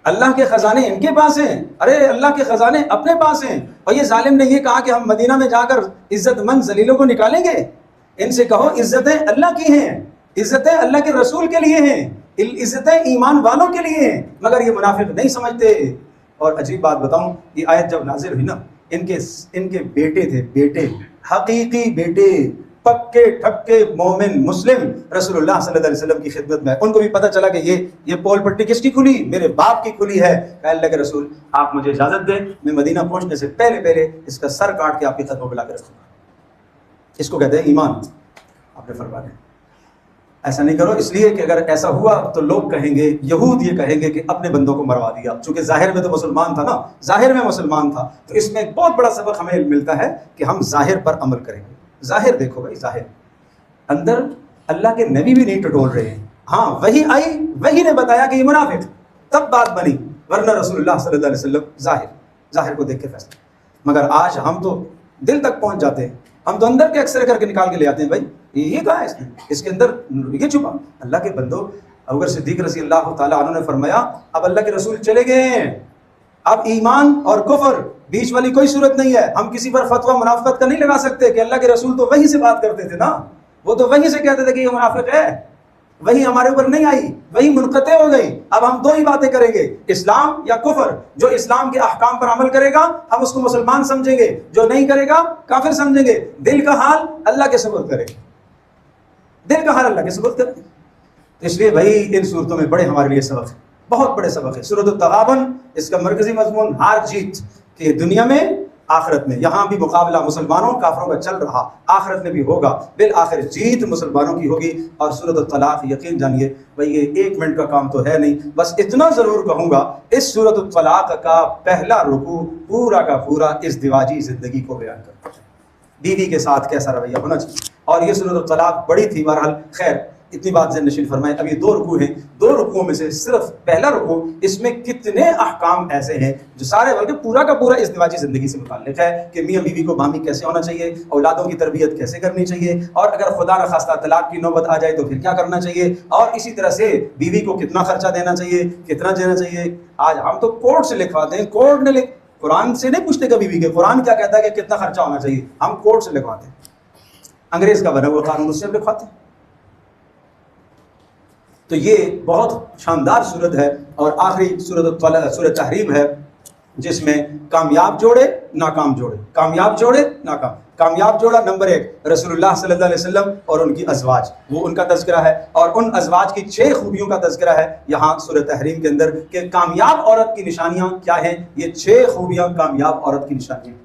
اللہ کے خزانے ان کے پاس ہیں، ارے اللہ کے خزانے اپنے پاس ہیں۔ اور یہ ظالم نے یہ کہا کہ ہم مدینہ میں جا کر عزت مند ذلیلوں کو نکالیں گے۔ ان سے کہو عزتیں اللہ کی ہیں، عزتیں اللہ کے رسول کے لیے ہیں، عزتیں ایمان والوں کے لیے ہیں، مگر یہ منافق نہیں سمجھتے۔ اور عجیب بات بتاؤں، یہ آیت جب نازل ہوئی نا، ان کے بیٹے تھے، بیٹے حقیقی بیٹے، پکے ٹھپکے مومن مسلم رسول اللہ صلی اللہ علیہ وسلم کی خدمت میں، ان کو بھی پتہ چلا کہ یہ پول پٹی کس کی کھلی؟ میرے باپ کی کھلی ہے۔ کہ اللہ کے رسول آپ مجھے اجازت دیں، میں مدینہ پہنچنے سے پہلے اس کا سر کاٹ کے آپ کی خدمت میں لا کے رکھوں گا۔ اس کو کہتے ہیں ایمان۔ آپ نے فرمایا ایسا نہیں کرو، اس لیے کہ اگر ایسا ہوا تو لوگ کہیں گے، یہود یہ کہیں گے کہ اپنے بندوں کو مروا دیا، چونکہ ظاہر میں تو مسلمان تھا نا، ظاہر میں مسلمان تھا۔ تو اس میں ایک بہت بڑا سبق ہمیں ملتا ہے کہ ہم ظاہر پر عمل کریں گے۔ ظاہر دیکھو بھائی، ظاہر اندر اللہ کے نبی بھی نہیں ٹٹول رہے ہیں، ہاں وہی آئی، وہی نے بتایا کہ یہ منافق، تب بات بنی، ورنہ رسول اللہ صلی اللہ علیہ وسلم ظاہر کو دیکھ کے فیصلہ۔ مگر آج ہم تو دل تک پہنچ جاتے ہیں، ہم تو اندر کے ایکسرے کر کے نکال کے لے آتے ہیں، بھائی یہ کہا ہے اس کے اندر یہ چھپا۔ اللہ کے بندو، ابوبکر صدیق رضی اللہ تعالیٰ عنہ نے فرمایا اب اللہ کے رسول چلے گئے ہیں، اب ایمان اور کفر بیچ والی کوئی صورت نہیں ہے، ہم کسی پر فتویٰ منافقت کا نہیں لگا سکتے کہ اللہ کے رسول تو وہی سے بات کرتے تھے نا، وہ تو وہی سے کہتے تھے کہ یہ منافق ہے، وہی ہمارے اوپر نہیں آئی، وہی منقطع ہو گئی۔ اب ہم دو ہی باتیں کریں گے، اسلام یا کفر۔ جو اسلام کے احکام پر عمل کرے گا ہم اس کو مسلمان سمجھیں گے، جو نہیں کرے گا کافر سمجھیں گے۔ دل کا حال اللہ کے سپرد کریں، دل کا حال اللہ کے سپرد کریں۔ اس لیے بھائی ان صورتوں میں بڑے ہمارے لیے سبق ہے، بہت بڑے سبق ہے۔ سورۃ التغابن، اس کا مرکزی مضمون ہار جیت کہ دنیا میں آخرت میں، یہاں بھی مقابلہ مسلمانوں کافروں کا چل رہا، آخرت میں بھی ہوگا، بالآخر جیت مسلمانوں کی ہوگی۔ اور سورۃ الطلاق یقین جانیے بھائی یہ 1 منٹ کا کام تو ہے نہیں، بس اتنا ضرور کہوں گا، اس سورۃ الطلاق کا پہلا رکوع پورا کا پورا ازدواجی زندگی کو بیان کرتا ہے، بیوی کے ساتھ کیسا رویہ ہونا چاہیے۔ اور یہ سورۃ الطلاق بڑی تھی، بہرحال خیر اتنی بات ذہن نشین فرمائے۔ اب یہ 2 رکوع ہیں، 2 رکوعوں میں سے صرف پہلا رکوع، اس میں کتنے احکام ایسے ہیں جو سارے بلکہ پورا کا پورا ازدواجی زندگی سے متعلق ہے کہ میاں بیوی کو باہمی کیسے ہونا چاہیے، اولادوں کی تربیت کیسے کرنی چاہیے، اور اگر خدا نخواستہ طلاق کی نوبت آ جائے تو پھر کیا کرنا چاہیے، اور اسی طرح سے بیوی کو کتنا خرچہ دینا چاہیے، کتنا دینا چاہیے۔ آج ہم تو کورٹ سے لکھواتے ہیں، کورٹ نے قرآن سے نہیں پوچھتے کبھی بھی کہ قرآن کیا کہتا ہے کہ کتنا خرچہ ہونا چاہیے، ہم کورٹ سے لکھواتے ہیں، انگریز کا بنا ہوا قانون اس سے ہم لکھواتے ہیں۔ تو یہ بہت شاندار صورت ہے، اور آخری سورۃ تحریم ہے جس میں کامیاب جوڑے ناکام جوڑے، کامیاب جوڑے ناکام، کامیاب جوڑا نمبر 1 رسول اللہ صلی اللہ علیہ وسلم اور ان کی ازواج، وہ ان کا تذکرہ ہے، اور ان ازواج کی 6 خوبیوں کا تذکرہ ہے یہاں سورۃ تحریم کے اندر کہ کامیاب عورت کی نشانیاں کیا ہیں۔ یہ 6 خوبیاں کامیاب عورت کی نشانیاں،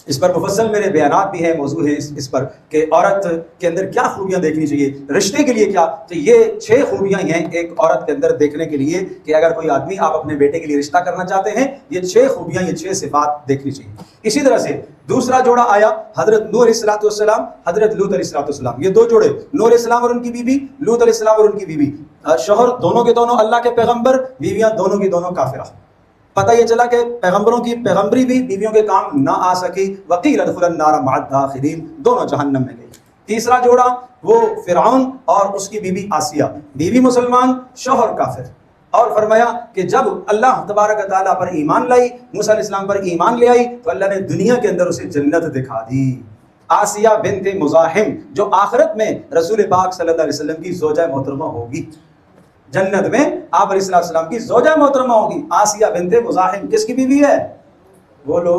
اس پر مفصل میرے بیانات بھی ہیں، موضوع ہے اس پر کہ عورت کے اندر کیا خوبیاں دیکھنی چاہیے، رشتے کے لیے کیا۔ تو یہ 6 خوبیاں ہیں ایک عورت کے اندر دیکھنے کے لیے کہ اگر کوئی آدمی آپ اپنے بیٹے کے لیے رشتہ کرنا چاہتے ہیں، یہ 6 خوبیاں، یہ 6 صفات دیکھنی چاہیے۔ اسی طرح سے دوسرا جوڑا آیا حضرت نوح علیہ السلام، حضرت لوط علیہ السلام، یہ 2 جوڑے، نوح علیہ السلام اور ان کی بیوی، لوط علیہ السلام اور ان کی بیوی، شوہر دونوں کے دونوں اللہ کے پیغمبر، بیویاں دونوں کی دونوں کافرہ۔ پتہ یہ چلا کہ پیغمبروں کی پیغمبری بھی بیویوں کے کام نہ آ سکی، وقیل ادخلوا النار مع الداخلین، دونوں جہنم میں گئی۔ تیسرا جوڑا وہ فرعون اور اس کی بیوی آسیہ، بیوی مسلمان شوہر کافر، اور فرمایا کہ جب اللہ تبارک تعالیٰ پر ایمان لائی، موسیٰ علیہ السلام پر ایمان لے آئی، تو اللہ نے دنیا کے اندر اسے جنت دکھا دی۔ آسیہ بنت مزاحم جو آخرت میں رسول پاک صلی اللہ علیہ وسلم کی زوجہ محترمہ ہوگی، جنت میں آپ علیہ السلام کی زوجہ محترمہ ہوگی۔ آسیہ بنت مزاحم کس کی بیوی ہے؟ بولو،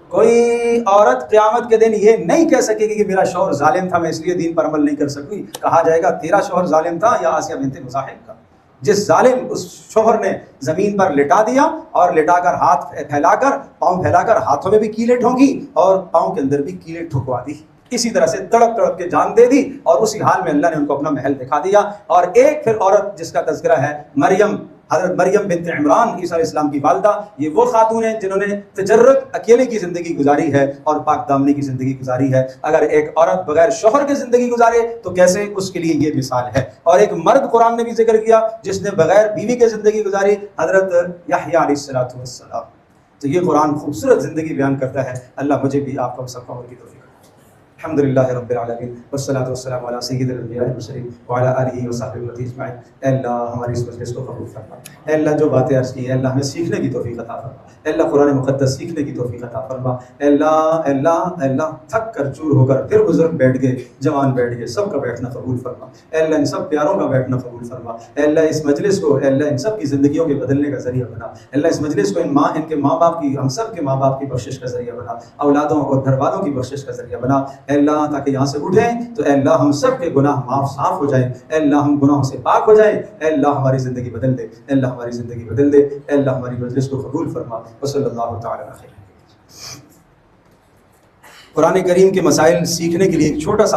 کوئی عورت قیامت کے دن یہ نہیں کہہ سکے گی کہ میرا شوہر ظالم تھا میں اس لیے دین پر عمل نہیں کر سکی، کہا جائے گا تیرا شوہر ظالم تھا یا آسیہ بنت مزاحم کا۔ جس ظالم اس شوہر نے زمین پر لٹا دیا اور لٹا کر ہاتھ پھیلا کر پاؤں پھیلا کر ہاتھوں میں بھی کیلیں ٹھونکی اور پاؤں کے اندر بھی کیلیں ٹھکوا دی، اسی طرح سے تڑپ تڑپ کے جان دے دی، اور اسی حال میں اللہ نے ان کو اپنا محل دکھا دیا۔ اور ایک پھر عورت جس کا تذکرہ ہے مریم، حضرت مریم بنت عمران عیسیٰ علیہ السلام کی والدہ، یہ وہ خاتون ہیں جنہوں نے تجرد اکیلے کی زندگی گزاری ہے اور پاک دامنی کی زندگی گزاری ہے۔ اگر ایک عورت بغیر شوہر کی زندگی گزارے تو کیسے اس کے لیے یہ مثال ہے۔ اور ایک مرد قرآن نے بھی ذکر کیا جس نے بغیر بیوی کی زندگی گزاری، حضرت یحییٰ علیہ السلام۔ تو یہ قرآن خوبصورت زندگی بیان کرتا ہے۔ اللہ مجھے بھی آپ کو سب کو عمل کی توفیق۔ الحمدللہ رب العالمین والصلاۃ والسلام علی سید الانبیاء والمرسلین وعلی آلہ وصحبہ اجمعین۔ اے اللہ ہماری اس مجلس کو قبول فرما، اے اللہ جو باتیں عرض کی ہیں اللہ ہمیں سیکھنے کی توفیق عطا فرما، اے اللہ قرآن مقدس سیکھنے کی توفیق عطا فرما، اے اللہ تھک کر چور ہو کر پھر بزرگ بیٹھ گئے، جوان بیٹھ گئے، سب کا بیٹھنا قبول فرما، اے اللہ ان سب پیاروں کا بیٹھنا قبول فرما، اے اللہ اس مجلس کو اے اللہ ان سب کی زندگیوں کے بدلنے کا ذریعہ بنا، اے اللہ اس مجلس کو ان کے ماں باپ کی، ہم سب کے ماں باپ کی بخشش کا ذریعہ بنا، اولادوں اور گھر والوں کی بخشش کا ذریعہ بنا، اے اللہ تاکہ یہاں سے اٹھیں تو اے اللہ ہم سب کے گناہ صاف ہو جائیں، اے اللہ ہم گناہوں سے پاک ہو جائیں، اے اللہ ہماری زندگی بدل دے، اے اللہ ہماری زندگی بدل دے، اے اللہ ہماری مجلس کو قبول فرما، وصلی اللہ تعالی علیہ وسلم۔ قرآن کریم کے مسائل سیکھنے کے لیے ایک چھوٹا سا